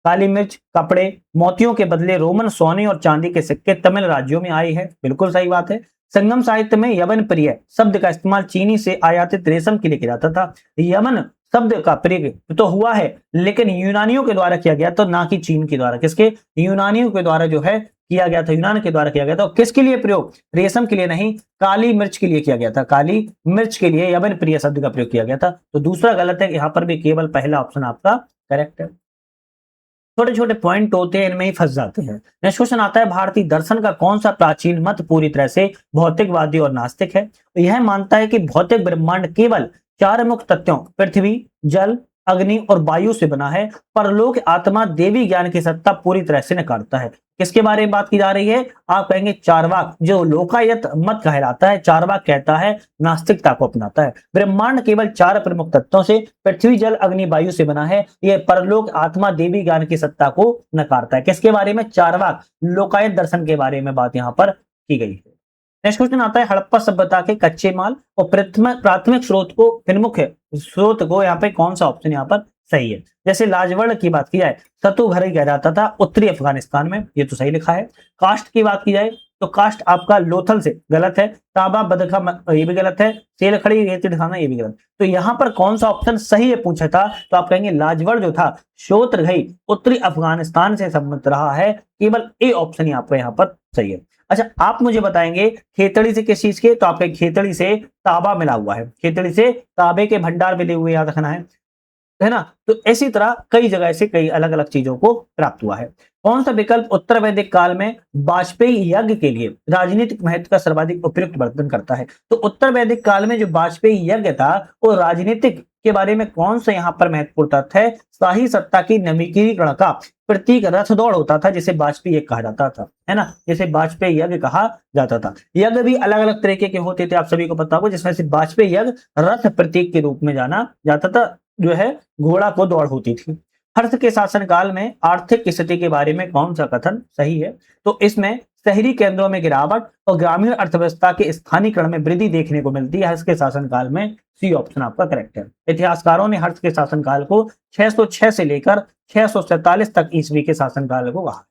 काली मिर्च, कपड़े, मोतियों के बदले रोमन सोने और चांदी के सिक्के तमिल राज्यों में आए हैं। बिल्कुल सही बात है। संगम साहित्य में यवन प्रिय शब्द का इस्तेमाल चीनी से आयातित रेशम के लिए किया जाता था। यमन शब्द का प्रयोग तो हुआ है लेकिन यूनानियों के द्वारा किया गया, तो ना कि चीन के द्वारा। किसके? यूनानियों के द्वारा जो है किया गया था, यूनान के द्वारा किया गया था। किसके लिए प्रयोग? रेशम के लिए नहीं, काली मिर्च के लिए किया गया था। काली मिर्च के लिए यवन प्रिय शब्द का प्रयोग किया गया था। तो दूसरा गलत है, यहाँ पर भी केवल पहला ऑप्शन आपका करेक्ट है। छोटे छोटे पॉइंट होते हैं, इनमें ही फंस जाते हैं। नेक्स्ट क्वेश्चन आता है, भारतीय दर्शन का कौन सा प्राचीन मत पूरी तरह से भौतिकवादी और नास्तिक है? तो यह मानता है कि भौतिक ब्रह्मांड केवल 4 मुख्य तत्वों पृथ्वी, जल, अग्नि और वायु से बना है। परलोक आत्मा देवी ज्ञान की सत्ता पूरी तरह से नकारता है। किसके बारे में बात की जा रही है? आप कहेंगे चार्वाक, जो लोकायत मत कहलाता है। चार्वाक कहता है नास्तिकता को अपनाता है। ब्रह्मांड केवल 4 प्रमुख तत्वों से पृथ्वी, जल, अग्नि, वायु से बना है। यह परलोक आत्मा देवी ज्ञान की सत्ता को नकारता है। किसके बारे में? चार्वाक, लोकायत दर्शन के बारे में बात यहाँ पर की गई है। नेक्स्ट क्वेश्चन आता है, हड़प्पा सभ्यता के कच्चे माल और प्राथमिक स्रोत को प्रमुख स्रोत को यहाँ पे कौन सा ऑप्शन यहाँ पर सही है? जैसे लाजवर्ण की बात की जाए, सतुघरी कहा जाता था उत्तरी अफगानिस्तान में, ये तो सही लिखा है। कास्ट की बात की जाए तो कास्ट आपका लोथल से गलत है। ताबा बदखा ये भी गलत है। सेलखड़ी रेती दिखाना ये भी गलत। तो यहाँ पर कौन सा ऑप्शन सही है पूछा था, तो आप कहेंगे लाजवर्ण जो था शोत्रघई उत्तरी अफगानिस्तान से संबंधित रहा है। केवल ए ऑप्शन आपका यहाँ पर सही है। अच्छा, आप मुझे बताएंगे खेतड़ी से किस चीज के? तो आपके खेतड़ी से ताबा मिला हुआ है। खेतड़ी से ताबे के भंडार मिले हुए, याद रखना है ना। तो इसी तरह कई जगह से कई अलग अलग चीजों को प्राप्त हुआ है। कौन सा विकल्प उत्तर वैदिक काल में वाजपेयी यज्ञ के लिए राजनीतिक महत्व का सर्वाधिक उपयुक्त वर्णन करता है? तो उत्तर वैदिक काल में जो वाजपेयी यज्ञ था वो राजनीतिक के बारे में कौन सा यहाँ पर महत्वपूर्ण तथ्य है? शाही सत्ता की नवीनीकरण का प्रतीक रथ दौड़ होता था, जिसे वाजपेयी यज्ञ कहा जाता था, है ना, जिसे वाजपेयी यज्ञ कहा जाता था। यज्ञ भी अलग अलग तरीके के होते थे, आप सभी को पता होगा, जिसमें से वाजपेयी यज्ञ रथ प्रतीक के रूप में जाना जाता था, जो है घोड़ा को दौड़ होती थी। हर्ष के शासनकाल में आर्थिक स्थिति के बारे में कौन सा कथन सही है? तो इसमें शहरी केंद्रों में गिरावट और ग्रामीण अर्थव्यवस्था के स्थानीकरण में वृद्धि देखने को मिलती है हर्ष के शासनकाल में। सी ऑप्शन आपका करेक्ट है। इतिहासकारों ने हर्ष के शासनकाल को 606 से लेकर 647 तक ईस्वी के शासनकाल को कहा।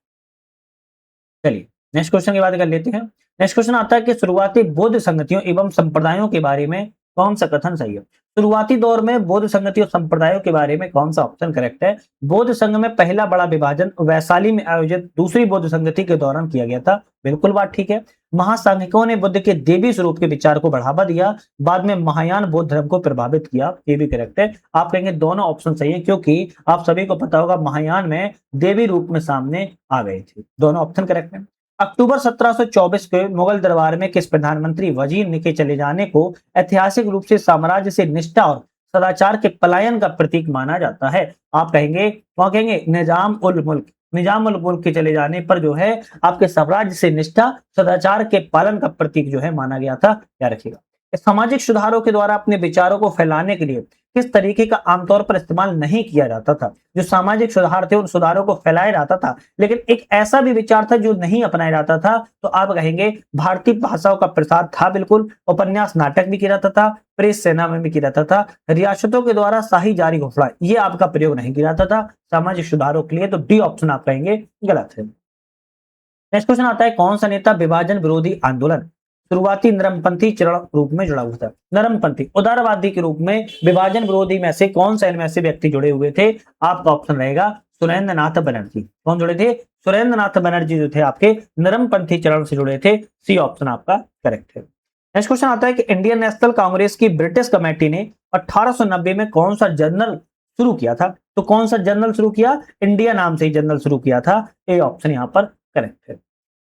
चलिए नेक्स्ट क्वेश्चन की बात कर लेते हैं। नेक्स्ट क्वेश्चन आता है कि शुरुआती बौद्ध संगतियों एवं संप्रदायों के बारे में कौन सा कथन सही है? शुरुआती दौर में बौद्ध संगति और संप्रदायों के बारे में कौन सा ऑप्शन करेक्ट है? बौद्ध संघ में पहला बड़ा विभाजन वैशाली में आयोजित दूसरी बौद्ध संगति के दौरान किया गया था। बिल्कुल बात ठीक है। महासांघिकों ने बुद्ध के देवी स्वरूप के विचार को बढ़ावा दिया, बाद में महायान बौद्ध धर्म को प्रभावित किया। ये भी करेक्ट है। आप कहेंगे दोनों ऑप्शन सही है, क्योंकि आप सभी को पता होगा महायान में देवी रूप में सामने आ गए थे। दोनों ऑप्शन करेक्ट है। अक्टूबर 1724 के मुगल दरबार में किस प्रधानमंत्री वजीर के चले जाने को ऐतिहासिक रूप से साम्राज्य से निष्ठा और सदाचार के पलायन का प्रतीक माना जाता है? आप कहेंगे वहां कहेंगे निजाम उल मुल्क। निजाम उल मुल्क के चले जाने पर जो है आपके साम्राज्य से निष्ठा सदाचार के पालन का प्रतीक जो है माना गया था। क्या रखिएगा। सामाजिक सुधारों के द्वारा अपने विचारों को फैलाने के लिए किस तरीके का आमतौर पर इस्तेमाल नहीं किया जाता था? जो सामाजिक सुधार थे उन सुधारों को फैलाया जाता था, लेकिन एक ऐसा भी विचार था जो नहीं अपनाया जाता था। तो आप कहेंगे भारतीय भाषाओं का प्रसार था। बिल्कुल। उपन्यास नाटक भी किया जाता था, प्रेस सेना में भी किया जाता था, रियासतों के द्वारा शाही जारी घोषणा ये आपका प्रयोग नहीं किया जाता था सामाजिक सुधारों के लिए। तो डी ऑप्शन आप कहेंगे गलत है। नेक्स्ट क्वेश्चन आता है कौन सा नेता विभाजन विरोधी आंदोलन शुरुआती नरमपंथी चरण रूप में जुड़ा हुआ था? नरमपंथी उदारवादी के रूप में विभाजन विरोधी में से कौन सा इनमें से व्यक्ति जुड़े हुए थे? आपका ऑप्शन रहेगा सुरेंद्र नाथ बनर्जी। कौन जुड़े थे? सुरेंद्र नाथ बनर्जी जो थे आपके नरमपंथी चरण से जुड़े थे। सी ऑप्शन आपका करेक्ट है। नेक्स्ट क्वेश्चन आता है कि इंडियन नेशनल कांग्रेस की ब्रिटिश कमेटी ने 1890 में कौन सा जर्नल शुरू किया था? तो कौन सा जर्नल शुरू किया? इंडिया नाम से ही जर्नल शुरू किया था। ए ऑप्शन यहाँ पर करेक्ट है।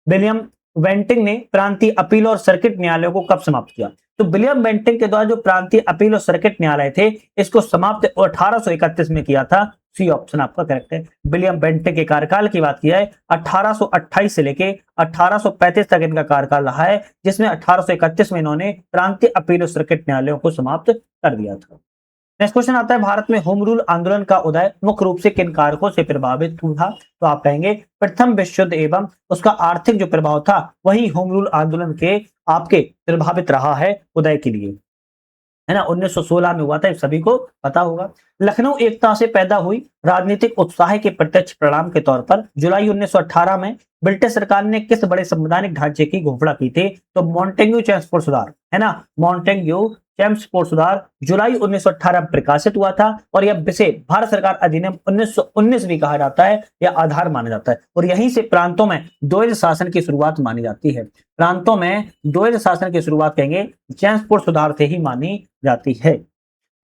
विलियम बेंटिंग ने प्रांतीय अपील और सर्किट न्यायालयों को कब समाप्त किया? तो विलियम बेंटिंग के द्वारा जो प्रांतीय अपील और सर्किट न्यायालय थे इसको समाप्त 1831 में किया था। सी ऑप्शन आपका करेक्ट है। विलियम बेंटिंग के कार्यकाल की बात की है 1828 से लेके 1835 तक इनका कार्यकाल रहा है, जिसमें 1831 में इन्होंने प्रांतीय अपील और सर्किट न्यायालयों को समाप्त कर दिया था। नेक्स्ट क्वेश्चन आता है भारत में होम रूल आंदोलन का उदय मुख्य रूप से किन कारकों से प्रभावित हुआ? तो आप कहेंगे प्रथम विश्व युद्ध एवं उसका आर्थिक जो प्रभाव था वही होम रूल आंदोलन के आपके प्रभावित रहा है उदय के लिए, है ना। 1916 में हुआ था, सभी को पता होगा। लखनऊ एकता से पैदा हुई राजनीतिक उत्साह के प्रत्यक्ष परिणाम के तौर पर जुलाई 1918 में ब्रिटिश सरकार ने किस बड़े संवैधानिक ढांचे की घोषणा की थी? तो मॉन्टेग्यू चेम्सफोर्ड सुधार, है ना। मॉन्टेग्यू चेम्सफोर्ड सुधार जुलाई 1918 में प्रकाशित हुआ था और यह इसे भारत सरकार अधिनियम 1919 भी कहा जाता है या आधार माना जाता है। और यहीं से प्रांतों में द्वैध शासन की शुरुआत मानी जाती है। प्रांतों में द्वैध शासन की शुरुआत कहेंगे चेम्सफोर्ड सुधार से ही मानी जाती है।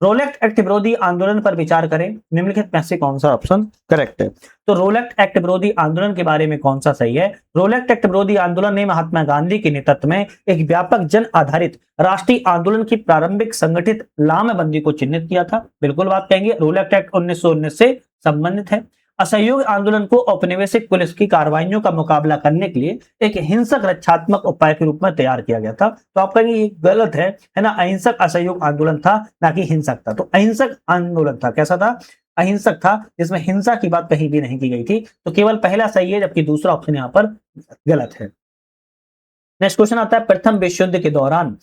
रोलेक्ट एक्ट विरोधी आंदोलन पर विचार करें, निम्नलिखित में से कौन सा ऑप्शन करेक्ट है? तो रोलेक्ट एक्ट विरोधी आंदोलन के बारे में कौन सा सही है? रोलेक्ट एक्ट विरोधी आंदोलन ने महात्मा गांधी के नेतृत्व में एक व्यापक जन आधारित राष्ट्रीय आंदोलन की प्रारंभिक संगठित लामबंदी को चिन्हित किया था। बिल्कुल बात कहेंगे। रोलेक्ट एक्ट 1919 से संबंधित है। असहयोग आंदोलन को औपनिवेशिक पुलिस की कार्रवाइयों का मुकाबला करने के लिए एक हिंसक रक्षात्मक उपाय के रूप में तैयार किया गया था। तो आप कहेंगे ये गलत है ना। अहिंसक असहयोग आंदोलन था, ना कि हिंसक था। तो अहिंसक आंदोलन था। कैसा था? अहिंसक था, जिसमें हिंसा की बात कहीं भी नहीं की गई थी। तो केवल पहला सही है, जबकि दूसरा ऑप्शन यहाँ पर गलत है। नेक्स्ट क्वेश्चन आता है प्रथम विश्व युद्ध के दौरान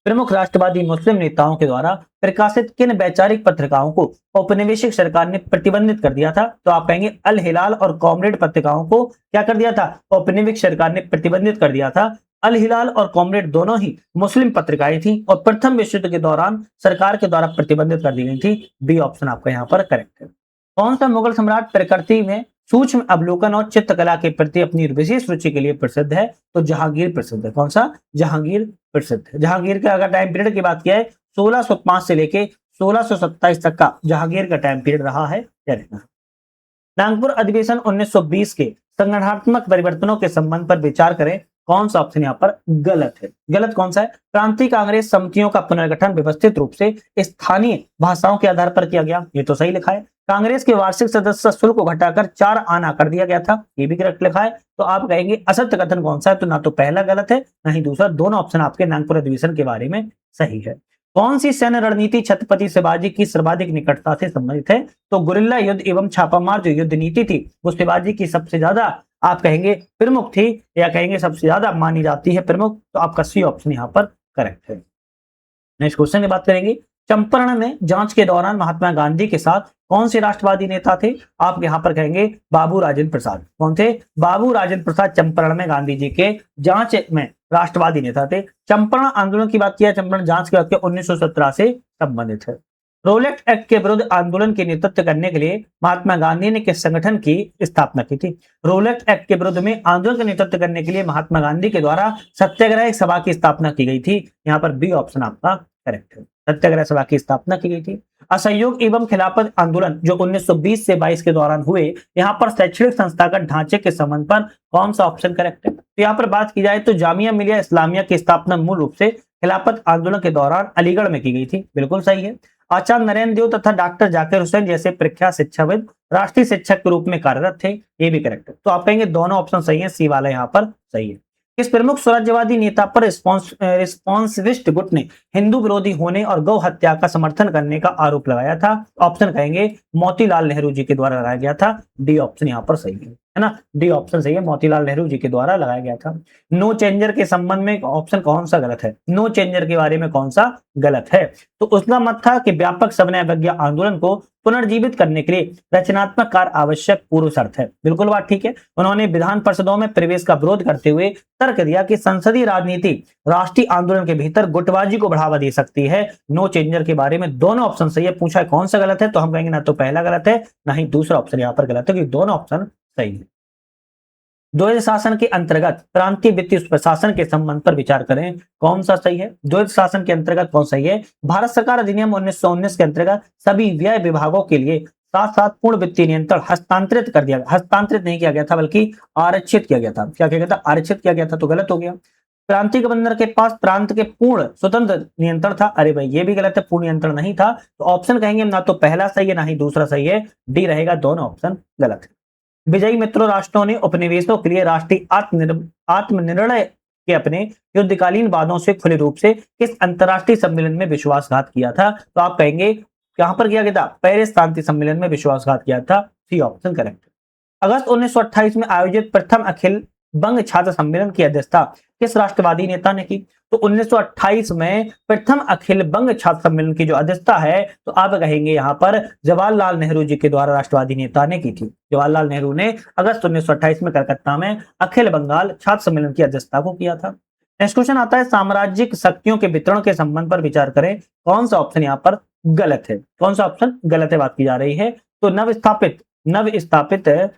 प्रमुख राष्ट्रवादी मुस्लिम नेताओं के द्वारा प्रकाशित किन वैचारिक पत्रिकाओं को औपनिवेशिक सरकार ने प्रतिबंधित कर दिया था? तो आप कहेंगे अल हिलाल और कॉमरेड पत्रिकाओं को क्या कर दिया था? औपनिवेशिक सरकार ने प्रतिबंधित कर दिया था। अल हिलाल और कॉमरेड दोनों ही मुस्लिम पत्रिकाएं थी और प्रथम विश्व युद्ध के दौरान सरकार के द्वारा प्रतिबंधित कर दी गई थी। बी ऑप्शन आपका यहाँ पर करेक्ट है। कौन सा मुगल सम्राट प्रकृति में सूक्ष्म अवलोकन और चित्रकला के प्रति अपनी विशेष रुचि के लिए प्रसिद्ध है? तो जहांगीर प्रसिद्ध है। कौन सा? जहांगीर प्रसिद्ध है। जहांगीर का अगर टाइम पीरियड की बात किया है 1605 से लेके 1627 तक का जहांगीर का टाइम पीरियड रहा है। नागपुर अधिवेशन 1920 के संगठनात्मक परिवर्तनों के संबंध पर विचार करें, कौन सा ऑप्शन यहाँ पर गलत है? गलत कौन सा है? प्रांतीय कांग्रेस समितियों का पुनर्गठन व्यवस्थित रूप से स्थानीय भाषाओं के आधार पर किया गया, ये तो सही लिखा है। कांग्रेस के वार्षिक सदस्य शुल्क को घटाकर 4 आना कर दिया गया था, ये भी करेक्ट लिखा है। तो आप कहेंगे असत्य कथन कौन सा है? तो ना तो पहला गलत है ना ही दूसरा, दोनों ऑप्शन आपके नागपुर अधिवेशन के बारे में सही है। कौन सी सैन्य रणनीति छत्रपति शिवाजी की सर्वाधिक निकटता से संबंधित है? तो गुरिल्ला युद्ध एवं छापामार जो युद्ध नीति थी वो शिवाजी की सबसे ज्यादा आप कहेंगे प्रमुख थी, या कहेंगे सबसे ज्यादा मानी जाती है प्रमुख। तो आपका सी ऑप्शन यहाँ पर करेक्ट है। नेक्स्ट क्वेश्चन की बात करेंगे, चंपारण में जांच के दौरान महात्मा गांधी के साथ कौन से राष्ट्रवादी नेता थे? आप यहां पर कहेंगे बाबू राजेंद्र प्रसाद। कौन थे? बाबू राजेंद्र प्रसाद चंपारण में गांधी जी के जांच में राष्ट्रवादी नेता थे। चंपारण आंदोलन की बात किया, चंपारण जांच की बात किया 1917 से संबंधित है। रोलेट एक्ट के विरुद्ध आंदोलन के नेतृत्व करने के लिए महात्मा गांधी ने किस संगठन की स्थापना की थी? रोलेट एक्ट के विरुद्ध में आंदोलन का नेतृत्व करने के लिए महात्मा गांधी के द्वारा सत्याग्रह सभा की स्थापना की गई थी। यहाँ पर बी ऑप्शन आपका करेक्ट है, सत्याग्रह सभा की स्थापना की गई थी। असहयोग एवं खिलाफत आंदोलन जो 1920 से 22 के दौरान हुए, यहाँ पर शैक्षणिक संस्थागत ढांचे के संबंध पर कौन सा ऑप्शन करेक्ट है? तो यहाँ पर बात की जाए तो जामिया मिलिया इस्लामिया की स्थापना मूल रूप से खिलाफत आंदोलन के दौरान अलीगढ़ में की गई थी, बिल्कुल सही है। आचार्य नरेंद्र देव तथा डॉक्टर जाकिर हुसैन जैसे प्रख्यात शिक्षाविद राष्ट्रीय शिक्षक के रूप में कार्यरत थे, ये भी करेक्ट है। तो आप कहेंगे दोनों ऑप्शन सही है, सी वाला यहाँ पर सही है। इस प्रमुख स्वराज्यवादी नेता पर रिस्पॉन्सिविस्ट गुट ने हिंदू विरोधी होने और गौ हत्या का समर्थन करने का आरोप लगाया था? ऑप्शन कहेंगे मोतीलाल नेहरू जी के द्वारा लगाया गया था, डी ऑप्शन यहाँ पर सही है ना, डी ऑप्शन सही है, मोतीलाल नेहरू जी के द्वारा लगाया गया था। नो चेंजर के संबंध में ऑप्शन कौन सा गलत है? नो चेंजर के बारे में कौन सा गलत है? तो उसका मत था कि व्यापक सविनय अवज्ञा आंदोलन को पुनर्जीवित करने के लिए रचनात्मक कार्य आवश्यक पूर्व शर्त है, बिल्कुल बात ठीक है। उन्होंने विधान परिषदों में प्रवेश का विरोध करते हुए तर्क दिया कि संसदीय राजनीति राष्ट्रीय आंदोलन के भीतर गुटबाजी को बढ़ावा दे सकती है। नो चेंजर के बारे में दोनों ऑप्शन सही है। पूछा है कौन सा गलत है, तो हम कहेंगे ना तो पहला गलत है ना ही दूसरा ऑप्शन यहाँ पर गलत है, क्योंकि दोनों ऑप्शन सही है। द्वैध शासन के अंतर्गत प्रांतीय वित्तीय प्रशासन के संबंध पर विचार करें, कौन सा सही है? द्वैध शासन के अंतर्गत कौन सही है? भारत सरकार अधिनियम 1919 के अंतर्गत सभी व्यय विभागों के लिए साथ साथ पूर्ण वित्तीय नियंत्रण हस्तांतरित कर दिया गया। हस्तांतरित नहीं किया गया था बल्कि आरक्षित किया गया था। क्या किया गया था? आरक्षित किया गया था, तो गलत हो गया। प्रांतीय गवर्नर के पास प्रांत के पूर्ण स्वतंत्र नियंत्रण था, अरे भाई ये भी गलत है, पूर्ण नियंत्रण नहीं था। तो ऑप्शन कहेंगे ना तो पहला सही है ना ही दूसरा सही है, डी रहेगा, दोनों ऑप्शन गलत है। विजयी मित्रों राष्ट्रों ने उपनिवेशों के लिए राष्ट्रीय आत्मनिर्णय के अपने युद्धकालीन वादों से खुले रूप से किस अंतरराष्ट्रीय सम्मेलन में विश्वासघात किया था? तो आप कहेंगे कहां पर किया गया था? पेरिस शांति सम्मेलन में विश्वासघात किया था, सी ऑप्शन करेक्ट। अगस्त 1928 में आयोजित प्रथम अखिल बंग छात्र सम्मेलन की अध्यक्षता किस राष्ट्रवादी नेता ने की? तो 1928 में प्रथम अखिल बंग छात्र सम्मेलन की जो अध्यक्षता है, तो आप कहेंगे यहाँ पर जवाहरलाल नेहरू जी के द्वारा राष्ट्रवादी नेता ने की थी। जवाहरलाल नेहरू ने अगस्त 1928 में कलकत्ता में अखिल बंगाल छात्र सम्मेलन की अध्यक्षता को किया था। नेक्स्ट क्वेश्चन आता है, साम्राज्यिक शक्तियों के वितरण के संबंध पर विचार करें, कौन सा ऑप्शन यहाँ पर गलत है? कौन सा ऑप्शन गलत है बात की जा रही है? तो नव स्थापित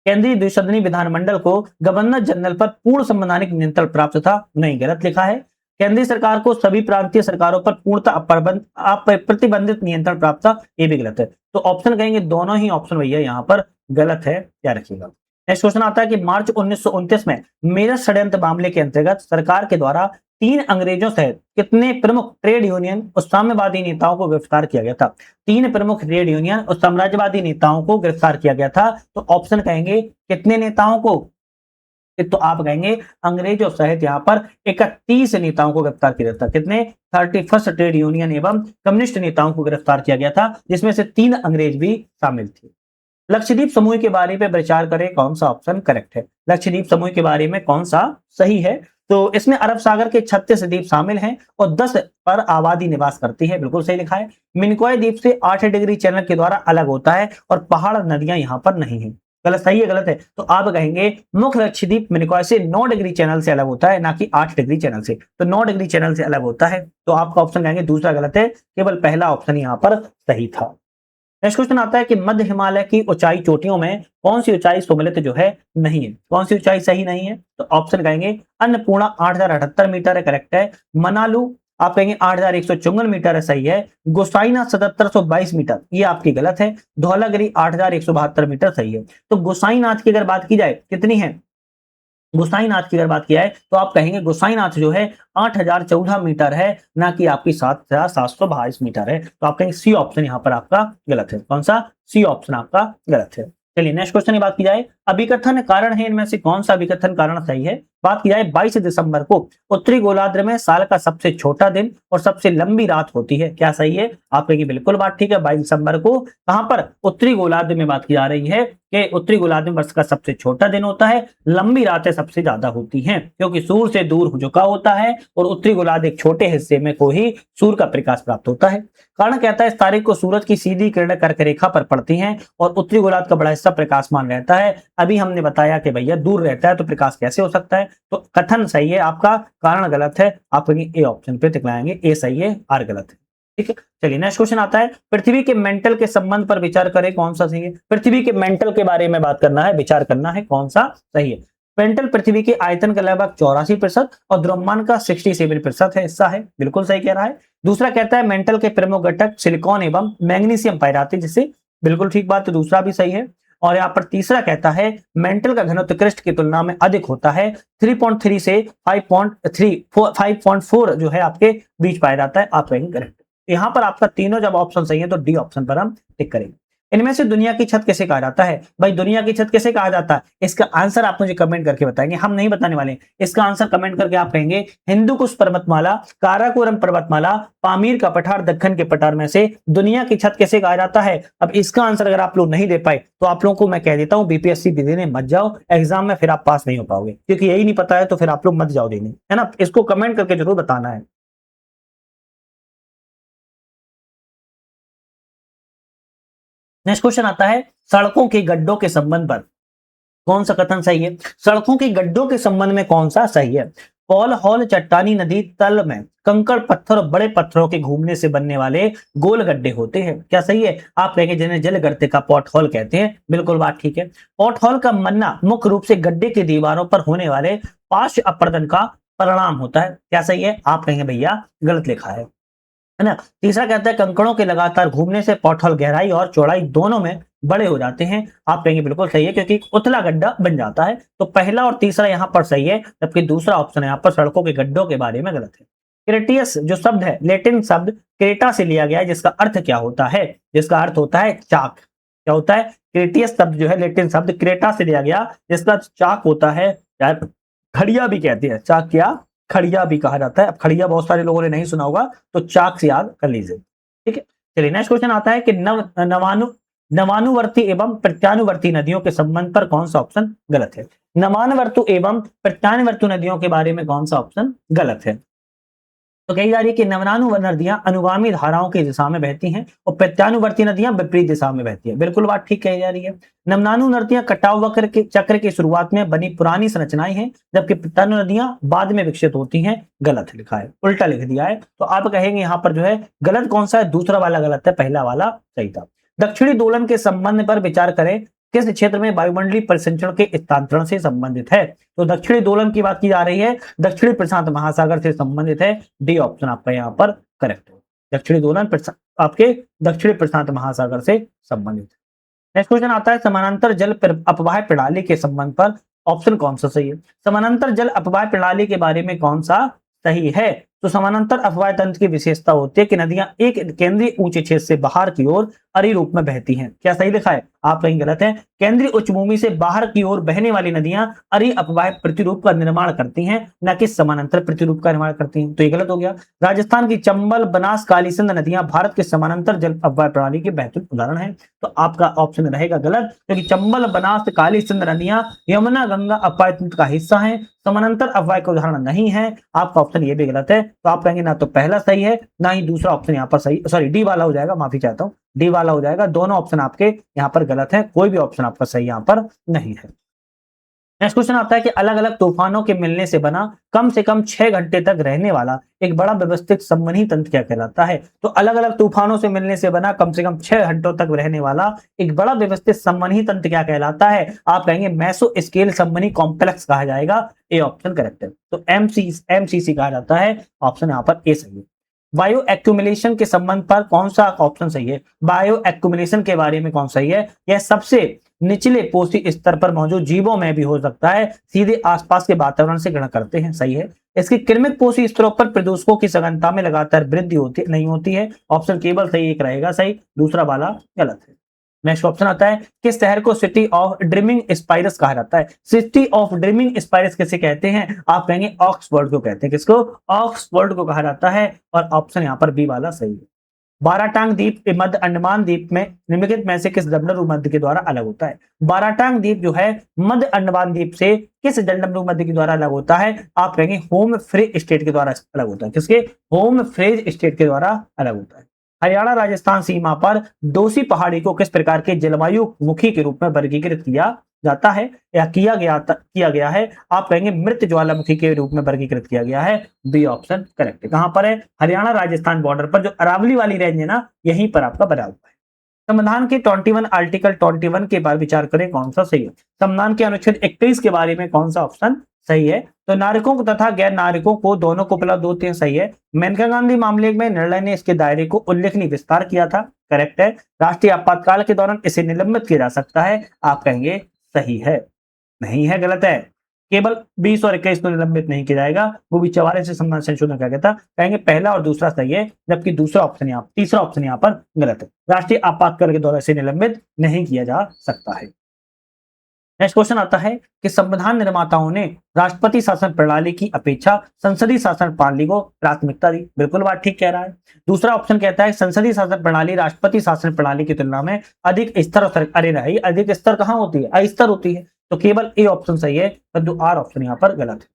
केंद्रीय द्विसदनीय विधानमंडल को गवर्नर जनरल पर पूर्ण संवैधानिक नियंत्रण प्राप्त था, नहीं, गलत लिखा है। केंद्रीय सरकार को सभी प्रांतीय सरकारों पर पूर्णतः प्रतिबंधित नियंत्रण प्राप्त था, ये भी गलत है। तो ऑप्शन कहेंगे दोनों ही ऑप्शन भैया यहाँ पर गलत है, याद रखिएगा। नेक्स्ट क्वेश्चन आता है कि मार्च 1929 में मेरठ षड्यंत्र मामले के अंतर्गत सरकार के द्वारा 3 अंग्रेजों सहित कितने प्रमुख ट्रेड यूनियन और साम्यवादी नेताओं को गिरफ्तार किया गया था? 3 प्रमुख ट्रेड यूनियन और साम्राज्यवादी नेताओं को गिरफ्तार किया गया था। तो ऑप्शन कहेंगे कितने नेताओं को? तो आप कहेंगे अंग्रेजों सहित यहाँ पर 31 नेताओं को गिरफ्तार किया गया था। कितने? 31 ट्रेड यूनियन एवं कम्युनिस्ट नेताओं को गिरफ्तार किया गया था, जिसमें से 3 अंग्रेज भी शामिल थे। लक्षद्वीप समूह के बारे में विचार करें, कौन सा ऑप्शन करेक्ट है? लक्षद्वीप समूह के बारे में कौन सा सही है? तो इसमें अरब सागर के 36 द्वीप शामिल हैं और 10 पर आबादी निवास करती है, बिल्कुल सही लिखा है। मिनिकॉय द्वीप से 8 डिग्री चैनल के द्वारा अलग होता है और पहाड़ नदियां यहाँ पर नहीं है। गलत, सही है गलत है? तो आप कहेंगे मुख्य लक्षद्वीप मिनिकॉय से 9 डिग्री चैनल से अलग होता है, ना कि 8 डिग्री चैनल से। तो 9 डिग्री चैनल से अलग होता है, तो आपका ऑप्शन कहेंगे दूसरा गलत है, केवल पहला ऑप्शन यहाँ पर सही था। नेक्स्ट क्वेश्चन आता है कि मध्य हिमालय की ऊंचाई चोटियों में कौन सी ऊंचाई सम्मिलित जो है नहीं है? कौन सी ऊंचाई सही नहीं है? तो ऑप्शन कहेंगे अन्नपूर्णा 8078 मीटर है, करेक्ट है। मनालू आप कहेंगे 8154 मीटर है, सही है। गोसाईनाथ 7722 मीटर, ये आपकी गलत है। धौलागिरी 8172 मीटर सही है। तो गोसाईनाथ की अगर बात की जाए कितनी है? गोसाईनाथ की अगर बात किया है तो आप कहेंगे गोसाईनाथ जो है 8014 मीटर है, ना कि आपकी 7722 मीटर है। तो आप कहेंगे सी ऑप्शन यहाँ पर आपका गलत है। कौन सा? सी ऑप्शन आपका गलत है। चलिए नेक्स्ट क्वेश्चन की बात की जाए, अभिकथन कारण है इनमें से कौन सा अभिकथन कारण सही है? बात की जाए 22 दिसंबर को उत्तरी गोलार्ध में साल का सबसे छोटा दिन और सबसे लंबी रात होती है। क्या सही है? आप कहेंगे बिल्कुल बात ठीक है। 22 दिसंबर को कहां पर? उत्तरी गोलार्ध में बात की जा रही है कि उत्तरी गोलार्ध में वर्ष का सबसे छोटा दिन होता है, लंबी रातें सबसे ज्यादा होती हैं क्योंकि सूर्य से दूर झुका होता है और उत्तरी गोलार्ध एक छोटे हिस्से में को ही सूर्य का प्रकाश प्राप्त होता है। कारण कहता है इस तारीख को सूरज की सीधी किरणें कर्क रेखा पर पड़ती हैं और उत्तरी गोलार्ध का बड़ा हिस्सा प्रकाशमान रहता है। अभी हमने बताया कि भैया दूर रहता है तो प्रकाश कैसे हो सकता है? तो कथन सही है आपका, कारण गलत है। आप ए ऑप्शन पे टिकलाएंगे, ए सही है, आर गलत है। ठीक है, चलिए नेक्स्ट क्वेश्चन आता है, पृथ्वी के मेंटल के संबंध पर विचार करें, कौन सा सही है? पृथ्वी के मेंटल के बारे में बात करना है, विचार करना है, कौन सा सही है? मेंटल पृथ्वी के आयतन का लगभग 84% और द्रव्यमान का 67% है, हिस्सा है, बिल्कुल सही कह रहा है। दूसरा कहता है मेंटल के प्रमुख घटक सिलिकॉन एवं मैग्नीशियम पाए जाते हैं, जिससे बिल्कुल ठीक बात है, दूसरा भी सही है। और यहाँ पर तीसरा कहता है मेंटल का घनत्व क्रिस्ट की तुलना में अधिक होता है, 3.3 से 5.4 जो है आपके बीच पाया जाता है। आप कहेंगे करेक्ट। यहाँ पर आपका तीनों जब ऑप्शन सही है तो डी ऑप्शन पर हम टिक करेंगे। इनमें से दुनिया की छत किसे कहा जाता है? भाई दुनिया की छत किसे कहा जाता है, इसका आंसर आप मुझे कमेंट करके बताएंगे, हम नहीं बताने वाले। इसका आंसर कमेंट करके आप कहेंगे हिंदू कुश पर्वतमाला, काराकोरम पर्वतमाला, पामीर का पठार, दक्कन के पठार में से दुनिया की छत किसे कहा जाता है? अब इसका आंसर अगर आप लोग नहीं दे पाए तो आप लोगों को मैं कह देता हूं बीपीएससी देने मत जाओ, एग्जाम में फिर आप पास नहीं हो पाओगे, क्योंकि यही नहीं पता है तो फिर आप लोग मत जाओ देने, है ना। इसको कमेंट करके जरूर बताना है। नेक्स्ट क्वेश्चन आता है, सड़कों के गड्ढों के संबंध पर कौन सा कथन सही है? सड़कों के गड्ढों के संबंध में कौन सा सही है? पॉल हॉल चट्टानी नदी तल में कंकड़ पत्थर और बड़े पत्थरों के घूमने से बनने वाले गोल गड्ढे होते हैं। क्या सही है? आप कहेंगे जिन्हें जल गर्ते का पॉट हॉल कहते हैं, बिल्कुल बात ठीक है। पॉट हॉल का बनना मुख्य रूप से गड्ढे की दीवारों पर होने वाले पार्श्व अपरदन का परिणाम होता है। क्या सही है? आप कहेंगे भैया गलत लिखा है ना। तीसरा कहता है कंकड़ों के लगातार घूमने से पॉटहोल गहराई और चौड़ाई दोनों में बड़े हो जाते हैं। आप कहेंगे बिल्कुल सही है, क्योंकि उतला गड्ढा बन जाता है। तो पहला और तीसरा यहां पर सही है, जबकि दूसरा ऑप्शन यहां पर सड़कों के गड्ढों के बारे में गलत है। क्रेटियस जो शब्द है लेटिन शब्द क्रेटा से लिया गया है, जिसका अर्थ क्या होता है? जिसका अर्थ होता है चाक। क्या होता है? क्रेटियस शब्द जो है लेटिन शब्द क्रेटा से लिया गया, जिसका चाक होता है, यार खड़िया भी कहते हैं, चाक क्या खड़िया भी कहा जाता है। अब खड़िया बहुत सारे लोगों ने नहीं सुना होगा, तो चाक से याद कर लीजिए। ठीक है, चलिए नेक्स्ट क्वेश्चन आता है कि नवानुवर्ती एवं प्रत्यानुवर्ती नदियों के संबंध पर कौन सा ऑप्शन गलत है? नवानुवर्तु एवं प्रत्यानुवर्तु नदियों के बारे में कौन सा ऑप्शन गलत है? तो कही जा रही है कि नवनानु नदियां अनुगामी धाराओं की दिशा में बहती हैं और प्रत्यानुवर्ती नदियां विपरीत दिशा में बहती है, बिल्कुल बात ठीक कही जा रही है। नवनानु नदियां कटाव वक्र के चक्र की शुरुआत में बनी पुरानी संरचनाएं हैं, जबकि प्रत्यानु नदियां बाद में विकसित होती हैं। गलत लिखा है, उल्टा लिख दिया है। तो आप कहेंगे यहाँ पर जो है गलत कौन सा है? दूसरा वाला गलत है, पहला वाला सही था। दक्षिणी दोलन के संबंध पर विचार करें, किस क्षेत्र में वायुमंडलीय परिसंचरण के स्थानांतरण से संबंधित है? तो दक्षिणी दोलन की बात की जा रही है, दक्षिणी प्रशांत महासागर से संबंधित है। डी ऑप्शन आपका यहाँ पर करेक्ट है। दक्षिणी दोलन आपके दक्षिणी प्रशांत महासागर से संबंधित है। नेक्स्ट क्वेश्चन आता है, समानांतर जल अपवाह प्रणाली के संबंध पर ऑप्शन कौन सा सही है? समानांतर जल अपवाह प्रणाली के बारे में कौन सा सही है? तो समानांतर अपवाह तंत्र की विशेषता होती है कि नदियां एक केंद्रीय ऊंचे क्षेत्र से बाहर की ओर अरी रूप में बहती हैं। क्या सही लिखा है? आप कहीं गलत है। केंद्रीय उच्च भूमि से बाहर की ओर बहने वाली नदियां अरी अपवाह प्रतिरूप का निर्माण करती हैं, न कि समानांतर प्रतिरूप का निर्माण करती हैं। तो ये गलत हो गया। राजस्थान की चंबल, बनास, काली सिंध नदियां भारत के समानांतर जल अपवाह प्रणाली के बेहतर उदाहरण है। तो आपका ऑप्शन रहेगा गलत, क्योंकि चंबल, बनास, काली सिंध नदियां यमुना गंगा अपवाह तंत्र का हिस्सा है, समानांतर अपवाह का उदाहरण नहीं है। आपका ऑप्शन ये भी गलत है। तो आप कहेंगे ना तो पहला सही है, ना ही दूसरा ऑप्शन यहाँ पर सही, सॉरी डी वाला हो जाएगा, माफी चाहता हूँ, डी वाला हो जाएगा। दोनों ऑप्शन आपके यहाँ पर गलत है, कोई भी ऑप्शन आपका सही यहाँ पर नहीं है। नेक्स्ट क्वेश्चन आता है कि अलग अलग तूफानों के मिलने से बना कम से कम 6 घंटे तक रहने वाला एक बड़ा व्यवस्थित संवहनी तंत्र क्या कहलाता है? तो अलग अलग तूफानों से मिलने से बना कम से कम 6 घंटों तक रहने वाला एक बड़ा व्यवस्थित संवहनी तंत्र क्या कहलाता है? आप कहेंगे मेसो स्केल संवहनी कॉम्प्लेक्स कहा जाएगा। ए ऑप्शन करेक्ट है। तो एमसीसी कहा जाता है, ऑप्शन यहाँ पर ए सही है। बायो एक्यूमुलेशन के संबंध पर कौन सा ऑप्शन सही है? बायो एक्यूमुलेशन के बारे में कौन सही है? यह सबसे निचले पोषी स्तर पर मौजूद जीवों में भी हो सकता है, सीधे आसपास के वातावरण से ग्रहण करते हैं, सही है। इसकी कृमिक पोषी स्तरों पर प्रदूषकों की सघनता में लगातार वृद्धि होती नहीं होती है, ऑप्शन केवल सही एक रहेगा, सही, दूसरा वाला गलत है। नेक्स्ट ऑप्शन आता है, किस शहर को सिटी ऑफ ड्रीमिंग स्पाइरस कहा जाता है? सिटी ऑफ ड्रीमिंग स्पाइरस किसे कहते हैं? आप कहेंगे ऑक्सफोर्ड को कहते हैं। किसको? ऑक्सफोर्ड को कहा जाता है, और ऑप्शन यहाँ पर बी वाला सही है। बाराटांग द्वीप मध्य अंडमान द्वीप में निम्नलिखित में से किस जलडमरू मध्य के द्वारा अलग होता है? बाराटांग द्वीप जो है मध्य अंडमान द्वीप से किस जलडमरू मध्य के द्वारा अलग होता है? आप कहेंगे होम फ्रे स्टेट के द्वारा अलग होता है। किसके? होम फ्रेज स्टेट के द्वारा अलग होता है। हरियाणा राजस्थान सीमा पर दोसी पहाड़ी को किस प्रकार के जलवायु मुखी के रूप में वर्गीकृत किया जाता है या किया गया है? आप कहेंगे मृत ज्वालामुखी के रूप में वर्गीकृत किया गया है, बी ऑप्शन करेक्ट है। कहां पर है? हरियाणा राजस्थान बॉर्डर पर, जो अरावली वाली रेंज है ना, यहीं पर आपका बना हुआ है। संविधान के 21 आर्टिकल 21 के बारे में विचार करें, कौन सा सही है? संविधान के अनुच्छेद 21 के बारे में कौन सा ऑप्शन सही है? तो नागरिकों को तथा गैर नागरिकों को दोनों को उपलब्ध होते हैं, सही है। मेनका गांधी मामले में निर्णय ने इसके दायरे को उल्लेखनीय विस्तार किया था, करेक्ट है। राष्ट्रीय आपातकाल के दौरान इसे निलंबित किया जा सकता है, आप कहेंगे सही है, नहीं है, गलत है। केवल 20 और 21 को निलंबित नहीं किया जाएगा, वो भी 44 से संविधान संशोधन किया गया था, कहेंगे पहला और दूसरा सही है, जबकि तीसरा ऑप्शन यहाँ पर गलत है। राष्ट्रीय आपातकाल के दौरान इसे निलंबित नहीं किया जा सकता है। नेक्स्ट क्वेश्चन आता है कि संविधान निर्माताओं ने राष्ट्रपति शासन प्रणाली की अपेक्षा संसदीय शासन प्रणाली को प्राथमिकता दी, बिल्कुल बात ठीक कह रहा है। दूसरा ऑप्शन कहता है संसदीय शासन प्रणाली राष्ट्रपति शासन प्रणाली की तुलना में अधिक स्तर, अरे नहीं, अधिक स्तर कहां होती है? अस्तर होती है, तो केवल ए ऑप्शन सही है, परंतु आर ऑप्शन यहाँ पर गलत है।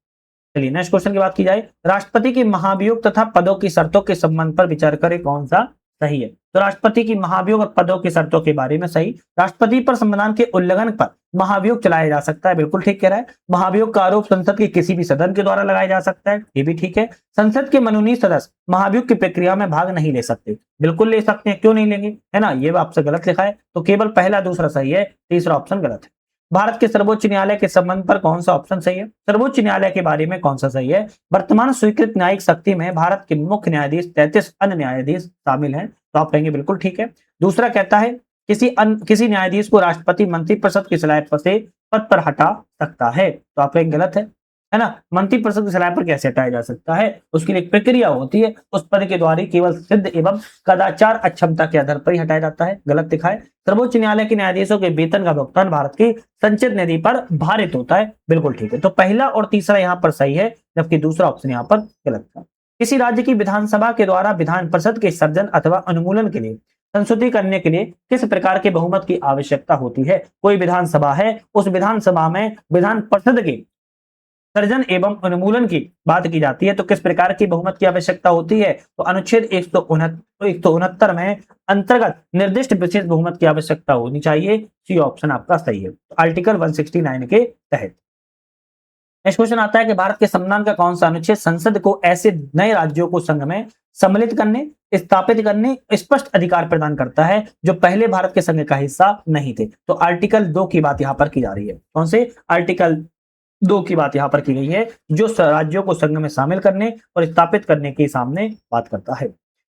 चलिए नेक्स्ट क्वेश्चन की बात की जाए, राष्ट्रपति के महाभियोग तथा पदों की शर्तों के संबंध पर विचार करें, कौन सा सही है? तो राष्ट्रपति की महाभियोग और पदों की शर्तों के बारे में सही। राष्ट्रपति पर संविधान के उल्लंघन पर महाभियोग चलाया जा सकता है, बिल्कुल ठीक कह रहा है। महाभियोग का आरोप संसद के किसी भी सदन के द्वारा लगाया जा सकता है, ये भी ठीक है। संसद के मनोनीत सदस्य महाभियोग की प्रक्रिया में भाग नहीं ले सकते, बिल्कुल ले सकते हैं, क्यों नहीं लेंगे, है ना, ये आपसे गलत लिखा है, तो केवल पहला दूसरा सही है, तीसरा ऑप्शन गलत है। भारत के सर्वोच्च न्यायालय के संबंध पर कौन सा ऑप्शन सही है? सर्वोच्च न्यायालय के बारे में कौन सा सही है? वर्तमान स्वीकृत न्यायिक शक्ति में भारत के मुख्य न्यायाधीश 33 अन्य न्यायाधीश शामिल हैं, तो आप कहेंगे बिल्कुल ठीक है। दूसरा कहता है किसी न्यायाधीश को राष्ट्रपति मंत्रिपरिषद की सलाह से पद पर हटा सकता है, तो आप कहेंगे गलत है ना। मंत्रिपरिषद की सलाह पर कैसे हटाया जा सकता है? उसकी एक प्रक्रिया होती है, उस पद के द्वारा केवल सिद्ध एवं कदाचार अक्षमता के आधार पर ही हटाया जाता है, गलत लिखा है। सर्वोच्च न्यायालय के न्यायाधीशों के वेतन का भुगतान भारत की संचित निधि पर भारित होता है, बिल्कुल ठीक है। तो पहला और तीसरा यहाँ पर सही है, जबकि दूसरा ऑप्शन यहाँ पर गलत था। किसी राज्य की विधानसभा के द्वारा विधान परिषद के सर्जन अथवा अनुमूलन के लिए संशोधित करने के लिए किस प्रकार के बहुमत की आवश्यकता होती है? कोई विधानसभा है, उस विधानसभा में विधान परिषद के सर्जन एवं अनुमूलन की बात की जाती है, तो किस प्रकार की बहुमत की आवश्यकता होती है? तो अनुच्छेद 169 में अंतर्गत निर्दिष्ट विशेष बहुमत की आवश्यकता होनी चाहिए, सी ऑप्शन आपका सही है, तो आर्टिकल 169 के तहत। नेक्स्ट क्वेश्चन आता है कि भारत के संविधान का कौन सा अनुच्छेद संसद को ऐसे नए राज्यों को संघ में सम्मिलित करने, स्थापित करने स्पष्ट अधिकार प्रदान करता है जो पहले भारत के संघ का हिस्सा नहीं थे? तो आर्टिकल 2 की बात यहां पर की जा रही है। कौन से? आर्टिकल 2 की बात यहां पर की गई है, जो राज्यों को संघ में शामिल करने और स्थापित करने के सामने बात करता है।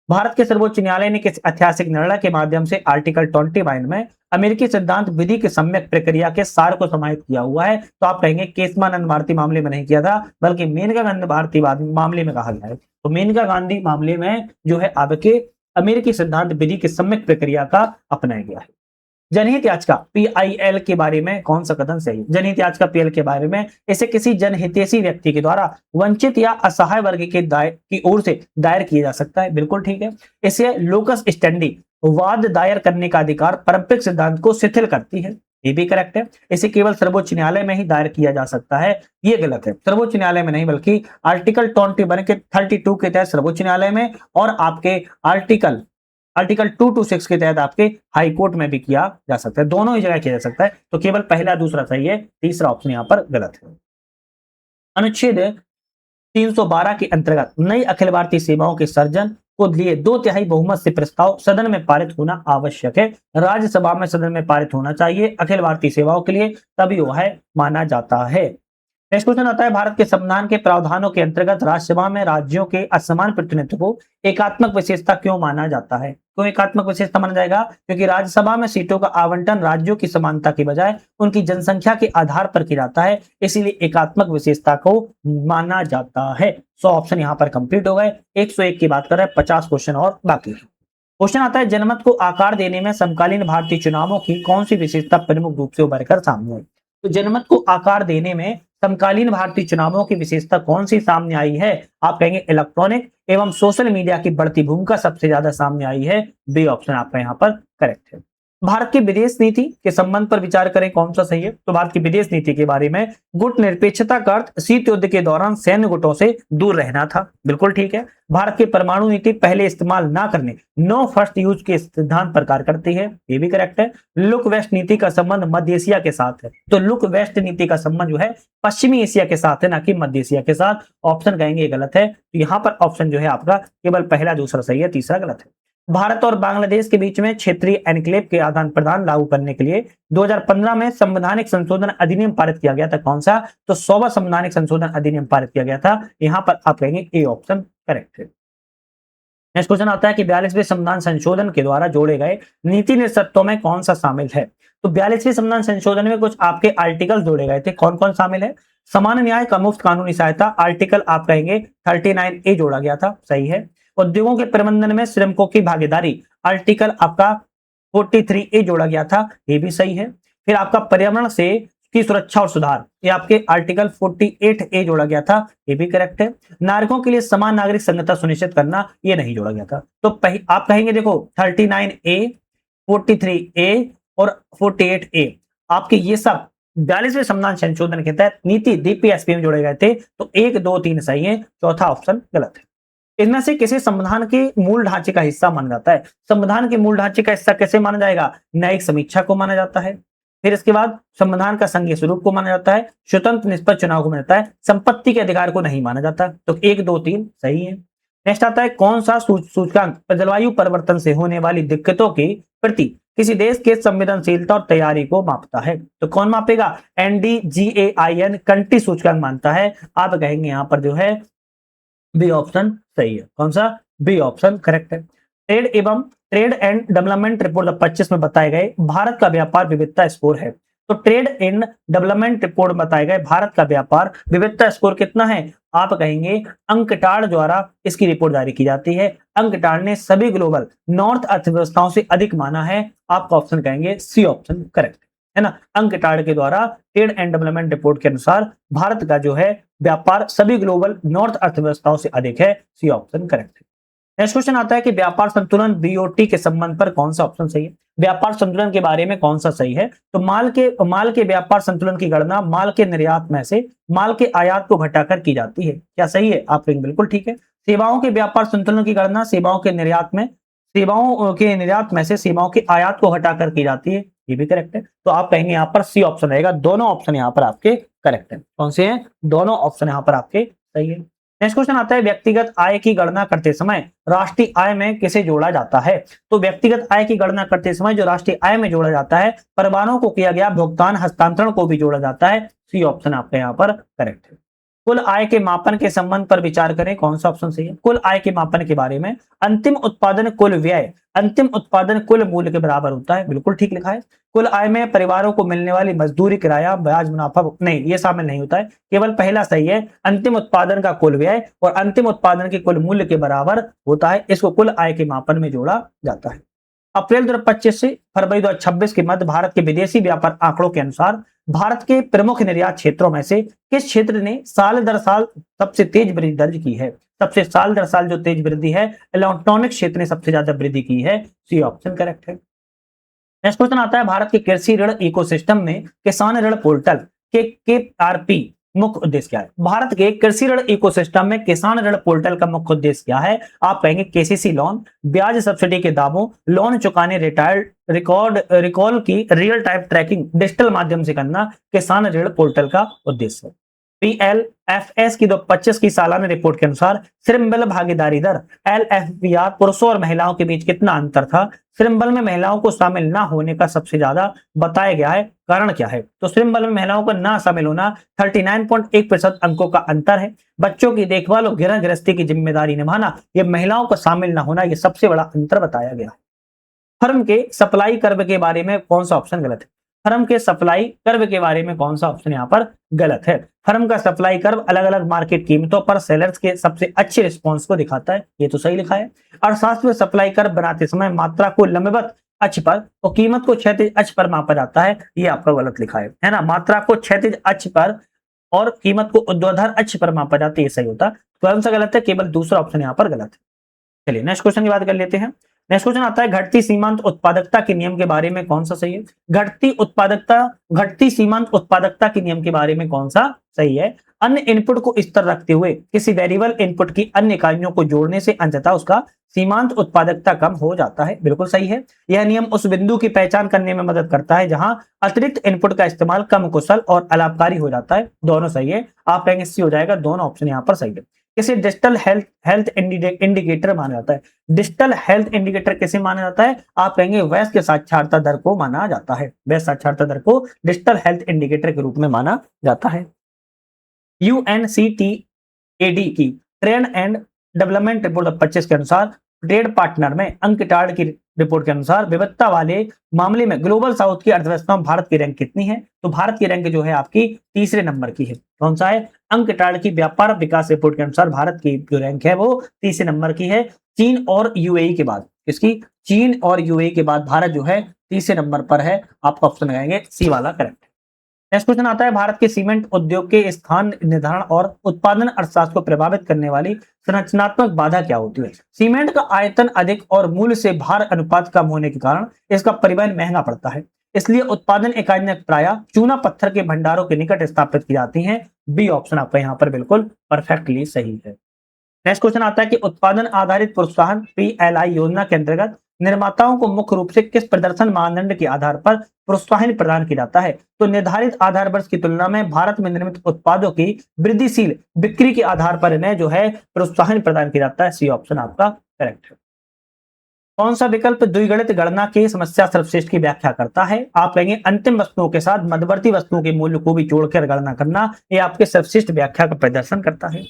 भारत के सर्वोच्च न्यायालय ने किस ऐतिहासिक निर्णय के माध्यम से आर्टिकल 29 में अमेरिकी सिद्धांत विधि के सम्यक प्रक्रिया के सार को समाहित किया हुआ है? तो आप कहेंगे केशवानंद भारती मामले में नहीं किया था, बल्कि मेनका गांधी भारती मामले में कहा गया है। तो मेनका गांधी मामले में जो है आपके अमेरिकी सिद्धांत विधि के सम्यक प्रक्रिया का अपनाया गया है। जनहित याचिका PIL के बारे में कौन सा कथन सही? जनहित याचिका PIL के बारे में, इसे किसी जनहितैषी व्यक्ति के द्वारा वंचित या असहाय वर्ग की ओर से दायर किया जा सकता है, बिल्कुल ठीक है। इसे लोकस स्टैंडी वाद दायर करने का अधिकार पारंपरिक सिद्धांत को शिथिल करती है, ये भी करेक्ट है। इसे केवल सर्वोच्च न्यायालय में ही दायर किया जा सकता है, ये गलत है। सर्वोच्च न्यायालय में नहीं, बल्कि आर्टिकल 21 के 32 के तहत सर्वोच्च न्यायालय में, और आपके आर्टिकल 226 के तहत आपके हाई कोर्ट में भी किया जा सकता है, दोनों ही जगह किया जा सकता है। तो केवल पहला दूसरा सही है, तीसरा ऑप्शन यहाँ पर गलत है। अनुच्छेद 312 के अंतर्गत नई अखिल भारतीय सेवाओं के सर्जन को लिए 2/3 बहुमत से प्रस्ताव सदन में पारित होना आवश्यक है। राज्यसभा में सदन में पारित होना चाहिए अखिल भारतीय सेवाओं के लिए, तभी वह माना जाता है। नेक्स्ट क्वेश्चन आता है, भारत के संविधान के प्रावधानों के अंतर्गत राज्यसभा में राज्यों के असमान प्रतिनिधित्व को एकात्मक विशेषता क्यों माना जाता है? क्यों एकात्मक विशेषता माना जाएगा? क्योंकि राज्यसभा में सीटों का आवंटन राज्यों की समानता की बजाय उनकी जनसंख्या के आधार पर किया जाता है, इसीलिए एकात्मक विशेषता को माना जाता है। 100 ऑप्शन यहाँ पर कंप्लीट हो गए। 101 की बात कर रहे हैं, 50 क्वेश्चन और बाकी है। क्वेश्चन आता है, जनमत को आकार देने में समकालीन भारतीय चुनावों की कौन सी विशेषता प्रमुख रूप से उभर कर सामने आई? तो जनमत को आकार देने में समकालीन भारतीय चुनावों की विशेषता कौन सी सामने आई है? आप कहेंगे इलेक्ट्रॉनिक एवं सोशल मीडिया की बढ़ती भूमिका सबसे ज्यादा सामने आई है। बी ऑप्शन आपका यहाँ पर करेक्ट है। भारत की विदेश नीति के संबंध पर विचार करें, कौन सा सही है? तो भारत की विदेश नीति के बारे में, गुट निरपेक्षता का अर्थ शीत युद्ध के दौरान सैन्य गुटों से दूर रहना था। बिल्कुल ठीक है। भारत की परमाणु नीति पहले इस्तेमाल ना करने, नो फर्स्ट यूज के सिद्धांत पर कार्य करती है। ये भी करेक्ट है। लुक वेस्ट नीति का संबंध मध्य एशिया के साथ है। तो लुक वेस्ट नीति का संबंध जो है पश्चिमी एशिया के साथ है, ना कि मध्य एशिया के साथ। ऑप्शन कहेंगे गलत है। तो यहाँ पर ऑप्शन जो है आपका केवल पहला दूसरा सही है, तीसरा गलत है। भारत और बांग्लादेश के बीच में क्षेत्रीय एनक्लेव के आदान प्रदान लागू करने के लिए 2015 में संवैधानिक संशोधन अधिनियम पारित किया गया था। कौन सा? तो 100वां संवैधानिक संशोधन अधिनियम पारित किया गया था। यहां पर आप कहेंगे ए ऑप्शन करेक्ट है। नेक्स्ट क्वेश्चन आता है कि 42वें संविधान संशोधन के द्वारा जोड़े गए नीति निर्देशों में कौन सा शामिल है? तो 42वें संविधान संशोधन में कुछ आपके आर्टिकल जोड़े गए थे। कौन कौन शामिल है? समान न्याय का मुफ्त कानूनी सहायता, आर्टिकल आप कहेंगे 39A जोड़ा गया था, सही है। उद्योगों के प्रबंधन में श्रमिकों की भागीदारी, आर्टिकल आपका 43A जोड़ा गया था, ये भी सही है। फिर आपका पर्यावरण से की सुरक्षा और सुधार, ये आपके आर्टिकल 48A जोड़ा गया था, ये भी करेक्ट है। नागरिकों के लिए समान नागरिक संगठन सुनिश्चित करना, ये नहीं जोड़ा गया था। तो आप कहेंगे देखो 39A, 43A और 48A आपके ये सब 42वें संविधान संशोधन के तहत नीति DPSP में जोड़े गए थे। तो 1, 2, 3 सही है, चौथा ऑप्शन गलत है। इनमें से किसे संविधान के मूल ढांचे का हिस्सा माना जाता है? संविधान के मूल ढांचे का हिस्सा कैसे माना जाएगा? न्यायिक समीक्षा को माना जाता है। फिर इसके बाद संविधान का संघीय स्वरूप को माना जाता है, स्वतंत्र निष्पक्ष चुनाव को माना जाता है, संपत्ति के अधिकार को नहीं माना जाता। तो 1, 2, 3 सही है। नेक्स्ट आता है, कौन सा सूचकांक जलवायु परिवर्तन से होने वाली दिक्कतों के प्रति किसी देश के संवेदनशीलता और तैयारी को मापता है? तो कौन मापेगा? NDGAIN कंट्री सूचकांक मानता है। आप कहेंगे यहाँ पर जो है बी ऑप्शन सही है। कौन सा? बी ऑप्शन करेक्ट है। ट्रेड एंड डेवलपमेंट रिपोर्ट 25 में बताए गए भारत का व्यापार विविधता स्कोर है। तो ट्रेड एंड डेवलपमेंट रिपोर्ट बताए गए भारत का व्यापार विविधता स्कोर कितना है? आप कहेंगे अंकटाड द्वारा इसकी रिपोर्ट जारी की जाती है। अंकटाड ने सभी ग्लोबल नॉर्थ अर्थव्यवस्थाओं से अधिक माना है। आपका ऑप्शन कहेंगे सी ऑप्शन करेक्ट है ना। अंकटाड के द्वारा ट्रेड एंड डेवलपमेंट रिपोर्ट के अनुसार भारत का जो है व्यापार सभी ग्लोबल नॉर्थ अर्थव्यवस्थाओं से अधिक है। सी ऑप्शन करेक्ट है। नेक्स्ट क्वेश्चन आता है कि व्यापार संतुलन BOT के संबंध पर कौन सा ऑप्शन सही है? व्यापार संतुलन के बारे में कौन सा सही है? तो माल के व्यापार संतुलन की गणना माल के निर्यात में से माल के आयात को घटाकर की जाती है। क्या सही है? आप कहेंगे बिल्कुल ठीक है। सेवाओं के व्यापार संतुलन की गणना सेवाओं के निर्यात में से सेवाओं के आयात को घटाकर की जाती है। ये भी करेक्ट है। तो आप कहेंगे यहाँ पर सी ऑप्शन रहेगा। दोनों ऑप्शन यहाँ पर आपके करेक्ट है। कौन से हैं? दोनों ऑप्शन यहाँ पर आपके सही है। नेक्स्ट क्वेश्चन आता है, व्यक्तिगत आय की गणना करते समय राष्ट्रीय आय में किसे जोड़ा जाता है? तो व्यक्तिगत आय की गणना करते समय जो राष्ट्रीय आय में जोड़ा जाता है, परिवारों को किया गया भुगतान हस्तांतरण को भी जोड़ा जाता है। सी ऑप्शन आपके यहाँ पर करेक्ट है। कुल आय के मापन के संबंध पर विचार करें, कौन सा ऑप्शन सही है? कुल आय के मापन के बारे में, अंतिम उत्पादन कुल व्यय अंतिम उत्पादन कुल मूल्य के बराबर होता है। बिल्कुल ठीक लिखा है। कुल आय में परिवारों को मिलने वाली मजदूरी, किराया, ब्याज, मुनाफा नहीं, ये शामिल नहीं होता है। केवल पहला सही है, अंतिम उत्पादन का कुल व्यय और अंतिम उत्पादन के कुल मूल्य के बराबर होता है। इसको कुल आय के मापन में जोड़ा जाता है। अप्रैल 2025 से फरवरी 2026 के मध्य भारत के विदेशी व्यापार आंकड़ों के अनुसार भारत के प्रमुख निर्यात क्षेत्रों में से किस क्षेत्र ने साल दर साल सबसे तेज वृद्धि दर्ज की है? सबसे साल दर साल जो तेज वृद्धि है, इलेक्ट्रॉनिक क्षेत्र ने सबसे ज्यादा वृद्धि की है। सी ऑप्शन करेक्ट है। नेक्स्ट क्वेश्चन आता है, भारत के कृषि ऋण इकोसिस्टम में किसान ऋण पोर्टल KRP मुख्य उद्देश्य क्या है? भारत के कृषि ऋण इकोसिस्टम में किसान ऋण पोर्टल का मुख्य उद्देश्य क्या है? आप कहेंगे KCC लोन, ब्याज सब्सिडी के दावों, लोन चुकाने रिकॉल की रियल टाइम ट्रैकिंग डिजिटल माध्यम से करना किसान ऋण पोर्टल का उद्देश्य है। PLFS की 2025 की सालाना रिपोर्ट के अनुसार श्रम बल भागीदारी दर LFBR पुरुषों और महिलाओं के बीच कितना अंतर था? श्रम बल में महिलाओं को शामिल ना होने का सबसे ज्यादा बताया गया है, कारण क्या है? तो श्रम बल में महिलाओं को ना शामिल होना 39.1% अंकों का अंतर है। बच्चों की देखभाल और गृह गृहस्थी की जिम्मेदारी निभाना, ये महिलाओं को शामिल ना होना, ये सबसे बड़ा अंतर बताया गया है। फर्म के सप्लाई कर्व के बारे में कौन सा ऑप्शन गलत है? फर्म के सप्लाई कर्व के बारे में कौन सा ऑप्शन यहाँ पर गलत है? फर्म का सप्लाई कर्व अलग अलग मार्केट कीमतों पर सेलर्स के सबसे अच्छे रिस्पॉन्स को दिखाता है, ये तो सही लिखा है। अर्थशास्त्र में सप्लाई कर्व बनाते समय मात्रा को लंबवत अक्ष पर और कीमत को क्षैतिज अक्ष पर मापा जाता है, ये आपका गलत लिखा है ना। मात्रा को क्षैतिज अक्ष पर और कीमत को ऊर्ध्वाधर अक्ष पर मापा जाता है, ये सही होता। कौन सा गलत है? केवल दूसरा ऑप्शन यहाँ पर गलत है। चलिए नेक्स्ट क्वेश्चन की बात कर लेते हैं। नेक्स्ट क्वेश्चन आता है घटती सीमांत उत्पादकता के नियम के बारे में कौन सा सही है? घटती सीमांत उत्पादकता के नियम के बारे में कौन सा सही है? अन्य इनपुट को स्थिर रखते हुए किसी वेरिएबल इनपुट की अन्य इकाइयों को जोड़ने से अंततः उसका सीमांत उत्पादकता कम हो जाता है, बिल्कुल सही है। यह नियम उस बिंदु की पहचान करने में मदद करता है जहां अतिरिक्त इनपुट का इस्तेमाल कम कुशल और अलाभकारी हो जाता है, दोनों सही है। आप कहेंगे सी हो जाएगा, दोनों ऑप्शन यहाँ पर सही है। किसे डिजिटल हेल्थ इंडिकेटर माना जाता है? डिजिटल हेल्थ इंडिकेटर किसे माना जाता है? आप कहेंगे वयस्क साक्षरता दर को माना जाता है। वयस्क साक्षरता दर को डिजिटल हेल्थ इंडिकेटर के रूप में माना जाता है। UNCTAD की ट्रेड एंड डेवलपमेंट रिपोर्ट 25 के अनुसार ट्रेड पार्टनर में अंकटाड की रिपोर्ट के अनुसार विविधता वाले मामले में ग्लोबल साउथ की अर्थव्यवस्था में भारत की रैंक कितनी है? तो भारत की रैंक जो है आपकी तीसरे नंबर की है। कौन सा है? अंकटाड की व्यापार विकास रिपोर्ट के अनुसार भारत की जो रैंक है वो तीसरे नंबर की है, चीन और यूएई के बाद। किसकी? चीन और यूएई के बाद भारत जो है तीसरे नंबर पर है। आपका ऑप्शन लगाएंगे सी वाला करेक्ट। नेक्स्ट क्वेश्चन आता है भारत के सीमेंट उद्योग के स्थान निर्धारण और उत्पादन अर्थशास्त्र को प्रभावित करने वाली संरचनात्मक बाधा क्या होती है? सीमेंट का आयतन अधिक और मूल्य से भार अनुपात कम होने के कारण इसका परिवहन महंगा पड़ता है, इसलिए उत्पादन इकाइयां प्रायः चूना पत्थर के भंडारों के निकट स्थापित की जाती हैं। बी ऑप्शन आपका यहाँ पर बिल्कुल परफेक्टली सही है। नेक्स्ट क्वेश्चन आता है कि उत्पादन आधारित प्रोत्साहन PLI योजना के अंतर्गत निर्माताओं को मुख्य रूप से किस प्रदर्शन मानदंड के आधार पर प्रोत्साहन प्रदान किया जाता है? तो निर्धारित आधार वर्ष की तुलना में भारत में निर्मित उत्पादों की वृद्धिशील बिक्री के आधार पर इन्हें जो है प्रोत्साहन प्रदान किया जाता है। सी ऑप्शन आपका करेक्ट है। कौन सा विकल्प द्विगणित गणना की समस्या सर्वश्रेष्ठ की व्याख्या करता है? आप कहेंगे अंतिम वस्तुओं के साथ मध्यवर्ती वस्तुओं के मूल्य को भी जोड़कर गणना करना, यह आपके सर्वश्रेष्ठ व्याख्या का प्रदर्शन करता है।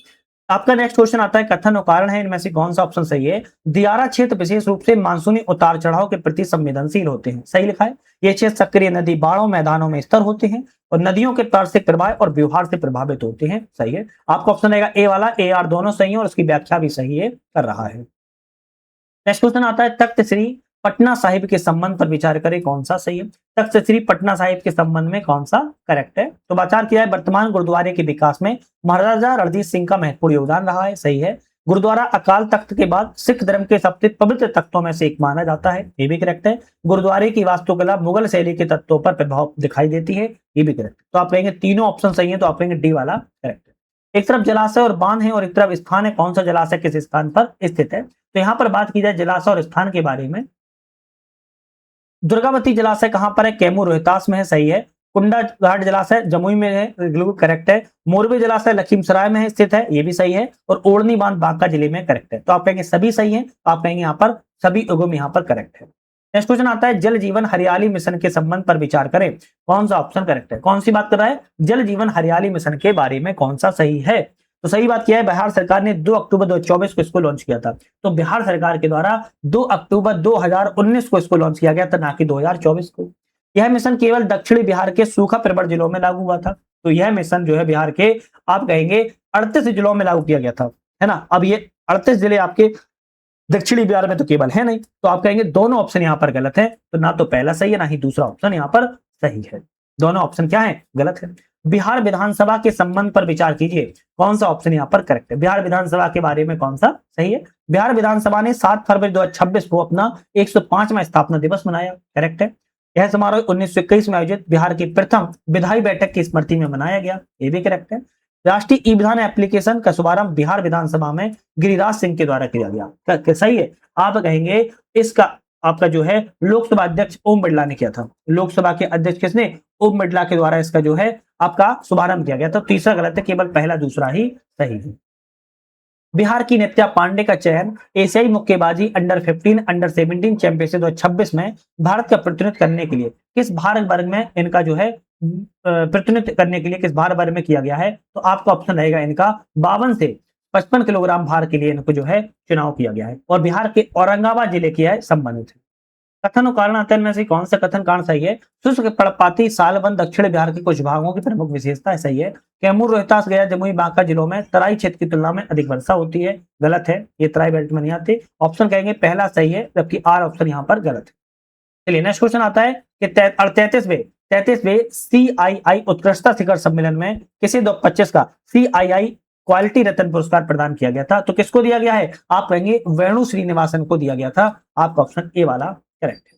आपका नेक्स्ट क्वेश्चन आता है कथन और कारण है, इनमें से कौन सा ऑप्शन सही है? दियारा क्षेत्र विशेष रूप से मानसूनी उतार चढ़ाव के प्रति संवेदनशील होते हैं, सही लिखा है। ये क्षेत्र सक्रिय नदी बाढ़ों मैदानों में स्थिर होते हैं और नदियों के तार्किक प्रवाह और व्यवहार से प्रभावित होते हैं, सही है। आपका ऑप्शन रहेगा ए वाला। AR दोनों सही है और उसकी व्याख्या भी सही है कर रहा है। नेक्स्ट क्वेश्चन आता है तख्त श्री पटना साहिब के संबंध पर विचार करें, कौन सा सही है? तख्त श्री पटना साहिब के संबंध में कौन सा करेक्ट है? तो विचार किया है वर्तमान गुरुद्वारे के विकास में महाराजा रणजीत सिंह का महत्वपूर्ण योगदान रहा है, सही है। गुरुद्वारा अकाल तख्त के बाद सिख धर्म के सबसे पवित्र तख्तों में से एक माना जाता है, ये भी करेक्ट है। गुरुद्वारे की वास्तुकला मुगल शैली के तत्वों पर प्रभाव दिखाई देती है, ये भी करेक्ट। तो आप कहेंगे तीनों ऑप्शन सही है, तो आप कहेंगे डी वाला करेक्ट है। एक तरफ जलाशय और बांध है और एक तरफ स्थान है, कौन सा जलाशय किस स्थान पर स्थित है? तो यहाँ पर बात की जाए जलाशय और स्थान के बारे में, दुर्गावती जलाशय कहां पर है? कैमूर रोहतास में है, सही है। कुंडा घाट जलाशय जमुई में है, बिल्कुल करेक्ट है। मोरबी जलाशय लखीमसराय में है स्थित है, ये भी सही है। और ओढ़नी बांध बांका जिले में करेक्ट है। तो आप कहेंगे सभी सही है, आप कहेंगे यहाँ पर सभी उगम यहाँ पर करेक्ट है। नेक्स्ट क्वेश्चन आता है जल जीवन हरियाली मिशन के संबंध पर विचार करें, कौन सा ऑप्शन करेक्ट है? कौन सी बात कर रहा है? जल जीवन हरियाली मिशन के बारे में कौन सा सही है? तो सही बात किया है, बिहार सरकार ने 2 अक्टूबर 2024 को इसको लॉन्च किया था। तो बिहार सरकार के द्वारा 2 अक्टूबर 2019 को इसको लॉन्च किया गया था, ना कि 2024 को। यह मिशन केवल दक्षिणी बिहार के सूखा प्रवण जिलों में लागू हुआ था। तो यह मिशन जो है बिहार के आप कहेंगे 38 जिलों में लागू किया गया था, है ना। अब ये 38 जिले आपके दक्षिणी बिहार में तो केवल है नहीं, तो आप कहेंगे दोनों ऑप्शन यहाँ पर गलत है। तो ना तो पहला सही है, ना ही दूसरा ऑप्शन यहाँ पर सही है। दोनों ऑप्शन क्या है? गलत है। बिहार विधानसभा के संबंध पर विचार कीजिए, कौन सा ऑप्शन यहाँ पर करेक्ट है? बिहार विधानसभा के बारे में कौन सा सही है? बिहार विधानसभा ने 7 फरवरी 2026 को अपना 105वां स्थापना दिवस मनाया, करेक्ट है। यह समारोह 1921 में आयोजित बिहार की प्रथम विधायी बैठक की स्मृति में मनाया गया, ये भी करेक्ट है। राष्ट्रीय ई विधान एप्लीकेशन का शुभारंभ बिहार विधानसभा में गिरिराज सिंह के द्वारा किया गया, सही है। आप कहेंगे इसका आपका जो है लोकसभा अध्यक्ष ओम बिरला ने किया था। लोकसभा के अध्यक्ष किसने? ओम बिरला के द्वारा इसका जो है आपका शुभारंभ किया गया था। तीसरा गलत है, केवल पहला दूसरा ही सही है। बिहार की नित्या पांडे का चयन एशियाई मुक्केबाजी अंडर 15 अंडर 17 चैंपियनशिप 2026 में भारत का प्रतिनिधित्व करने के लिए किस भार वर्ग में इनका जो है प्रतिनिधित्व करने के लिए किस भार वर्ग में किया गया है? तो आपका ऑप्शन रहेगा इनका 52 से 55 किलोग्राम भार के लिए इनको जो है चुनाव किया गया है और बिहार के औरंगाबाद जिले की है संबंधित है। कथन और कारण अध्ययन में से कौन सा कथन कारण सही है? शुष्क पर्णपाती सालबन दक्षिण बिहार के कुछ भागों की प्रमुख विशेषता है, सही है। कैमूर, रोहतास, गया, जमुई, बांका जिलों में तराई क्षेत्र की तुलना में अधिक वर्षा होती है, गलत है। ये तराई बेल्ट में नहीं आते। ऑप्शन कहेंगे पहला सही है, जबकि आर ऑप्शन यहाँ पर गलत है। चलिए नेक्स्ट क्वेश्चन आता है कि 33वें CII उत्कृष्टता शिखर सम्मेलन में किसे 2025 का CII क्वालिटी रत्न पुरस्कार प्रदान किया गया था? तो किसको दिया गया है? आप कहेंगे वेणु श्रीनिवासन को दिया गया था। आपका ऑप्शन ए वाला करेक्ट है।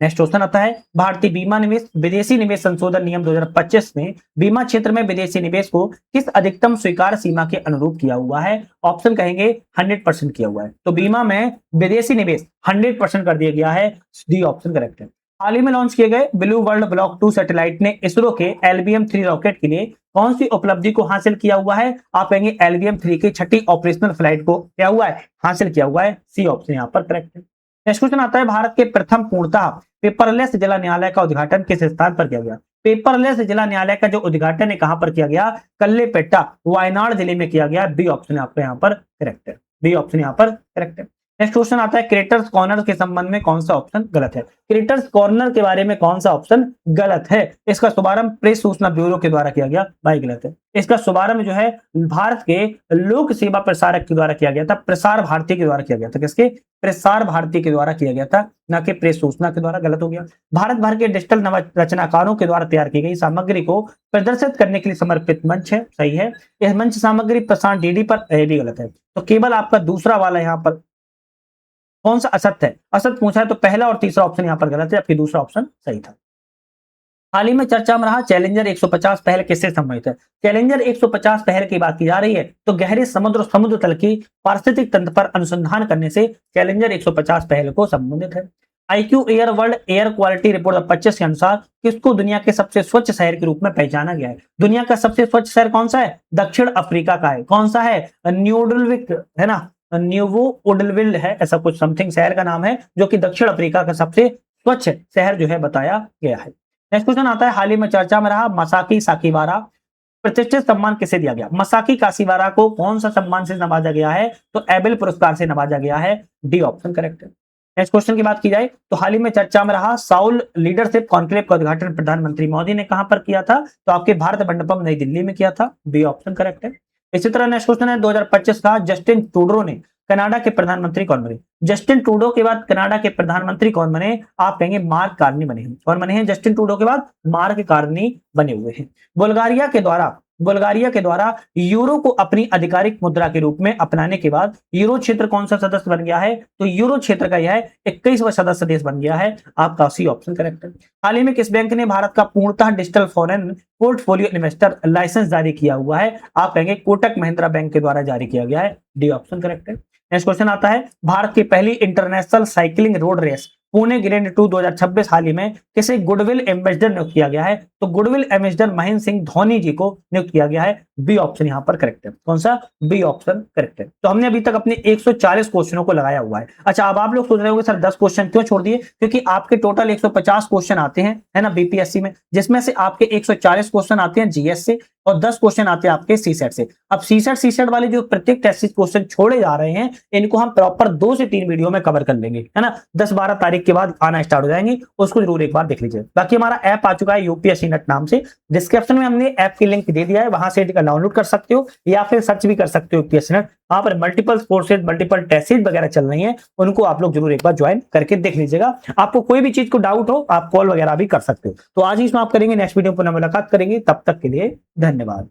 नेक्स्ट क्वेश्चन आता है भारतीय बीमा निवेश विदेशी निवेश संशोधन नियम 2025 में बीमा क्षेत्र में विदेशी निवेश को किस अधिकतम स्वीकार सीमा के अनुरूप किया हुआ है? ऑप्शन कहेंगे 100% किया हुआ है। तो बीमा में विदेशी निवेश 100% कर दिया गया है। डी ऑप्शन करेक्ट है। हाल ही में लॉन्च किए गए ब्लू वर्ल्ड ब्लॉक 2 सैटेलाइट ने इसरो के LBM-3 रॉकेट के लिए कौन सी उपलब्धि को हासिल किया हुआ है? आप कहेंगे LBM-3 की छठी ऑपरेशनल फ्लाइट को क्या हुआ है? हासिल किया हुआ है। सी ऑप्शन यहाँ पर करेक्ट है। नेक्स्ट क्वेश्चन आता है भारत के प्रथम पूर्णतः पेपरलेस जिला न्यायालय का उद्घाटन किस स्थान पर किया गया? पेपरलेस जिला न्यायालय का जो उद्घाटन है कहां पर किया गया? कल्लेपेट्टा वायनाड जिले में किया गया। बी ऑप्शन आपका यहाँ पर करेक्ट है। बी ऑप्शन यहाँ पर करेक्ट है। नेक्स्ट क्वेश्चन आता है क्रिएटर्स कॉर्नर के संबंध में कौन सा ऑप्शन गलत है? क्रिएटर्स कॉर्नर के बारे में कौन सा ऑप्शन गलत है? इसका शुभारंभ प्रेस सूचना ब्यूरो के द्वारा किया गया, भाई गलत है। इसका शुभारंभ जो है भारत के लोक सेवा प्रसारक के द्वारा किया गया था, प्रसार भारती के द्वारा किया गया था। किसके? प्रसार भारती के द्वारा किया गया था, ना कि प्रेस सूचना के द्वारा। गलत हो गया। भारत भर के डिजिटल नव रचनाकारों के द्वारा तैयार की गई सामग्री को प्रदर्शित करने के लिए समर्पित मंच है, सही है। यह मंच सामग्री प्रसारण DD पर, भी गलत है। तो केवल आपका दूसरा वाला यहाँ पर कौन सा असत्य है? असत्य पूछा है तो पहला और तीसरा ऑप्शन यहाँ पर गलत है, जबकि दूसरा ऑप्शन सही था। हाल ही में चर्चा में रहा चैलेंजर 150 पहल किससे संबंधित है? चैलेंजर 150 पहल की बात की जा रही है तो गहरे समुद्र तल की पारिस्थितिक तंत्र पर अनुसंधान करने से चैलेंजर 150 पहल को संबंधित है। IQ air world air quality report 2025 के अनुसार किसको दुनिया के सबसे स्वच्छ शहर के रूप में पहचाना गया है? दुनिया का सबसे स्वच्छ शहर कौन सा है? दक्षिण अफ्रीका का है। कौन सा है? न्यूडलविक है ना, न्यूवो उडलविल है, ऐसा कुछ समथिंग शहर का नाम है, जो कि दक्षिण अफ्रीका का सबसे स्वच्छ शहर जो है बताया गया है। नेक्स्ट क्वेश्चन आता है हाल ही में चर्चा में रहा मसाकी साकीवारा प्रतिष्ठित सम्मान किसे दिया गया? मसाकी कासीवारा को कौन सा सम्मान से नवाजा गया है? तो एबेल पुरस्कार से नवाजा गया है। डी ऑप्शन करेक्ट है। नेक्स्ट क्वेश्चन की बात की जाए तो हाल ही में चर्चा में रहा साउल लीडरशिप कॉन्क्लेव का उद्घाटन प्रधानमंत्री मोदी ने कहां पर किया था? तो आपके भारत मंडपम नई दिल्ली में किया था। बी ऑप्शन करेक्ट है। इसी तरह नेक्स्ट क्वेश्चन है 2025 का जस्टिन ट्रूडो ने कनाडा के प्रधानमंत्री कौन बने? जस्टिन ट्रूडो के बाद कनाडा के प्रधानमंत्री कौन बने? आप कहेंगे मार्क कार्नी बने हैं। कौन बने हैं? जस्टिन ट्रूडो के बाद मार्क कार्नी बने हुए हैं। बुल्गारिया के द्वारा यूरो को अपनी आधिकारिक मुद्रा के रूप में अपनाने के बाद यूरो क्षेत्र कौन सा सदस्य बन गया है? तो यूरो क्षेत्र का यह 21वां सदस्य देश बन गया है। आपका सी ऑप्शन करेक्ट है। हाल ही में किस बैंक ने भारत का पूर्णतः digital foreign portfolio investor license जारी किया हुआ है? आप कहेंगे कोटक महिंद्रा बैंक के द्वारा जारी किया गया है। डी ऑप्शन करेक्ट है। नेक्स्ट क्वेश्चन आता है भारत की पहली international cycling road race Pune grand tour 2026 हाल ही में किसे गुडविल एम्बेसडर नियुक्त किया गया है? तो गुडविल एम्बेसडर महेंद्र सिंह धोनी जी को नियुक्त किया गया है। बी ऑप्शन यहाँ पर करेक्ट है। कौन सा? बी ऑप्शन करेक्ट है। तो हमने अभी तक अपने 140 क्वेश्चनों को लगाया हुआ है। अच्छा, अब आप लोग सोच रहे होंगे सर 10 क्वेश्चन क्यों छोड़ दिए? क्योंकि आपके टोटल 150 क्वेश्चन आते हैं, है ना, बीपीएससी में, जिसमें से आपके 140 क्वेश्चन आते हैं जीएस से और 10 क्वेश्चन आते हैं आपके सीसेट से। अब सीसेट वाले जो प्रत्येक टेस्ट क्वेश्चन छोड़े जा रहे हैं इनको हम प्रॉपर 2 से 3 वीडियो में कवर कर लेंगे, है ना। 10-12 तारीख के बाद आना स्टार्ट हो जाएंगे, उसको जरूर एक बार देख लीजिए। बाकी हमारा ऐप आ चुका है यूपीएससी नेट नाम से, डिस्क्रिप्शन में हमने ऐप की लिंक दे दिया है, वहां से डाउनलोड कर सकते हो या फिर सर्च भी कर सकते हो यूपीएससी नेट। वहां पर मल्टीपल कोर्सेज मल्टीपल टेस्ट वगैरह चल रही हैं, उनको आप लोग जरूर एक बार ज्वाइन करके देख लीजिएगा। आपको कोई भी चीज को डाउट हो आप कॉल वगैरह भी कर सकते हो। तो आज ही इसमें आप करेंगे, नेक्स्ट वीडियो पर मुलाकात करेंगे, तब तक के लिए धन्यवाद।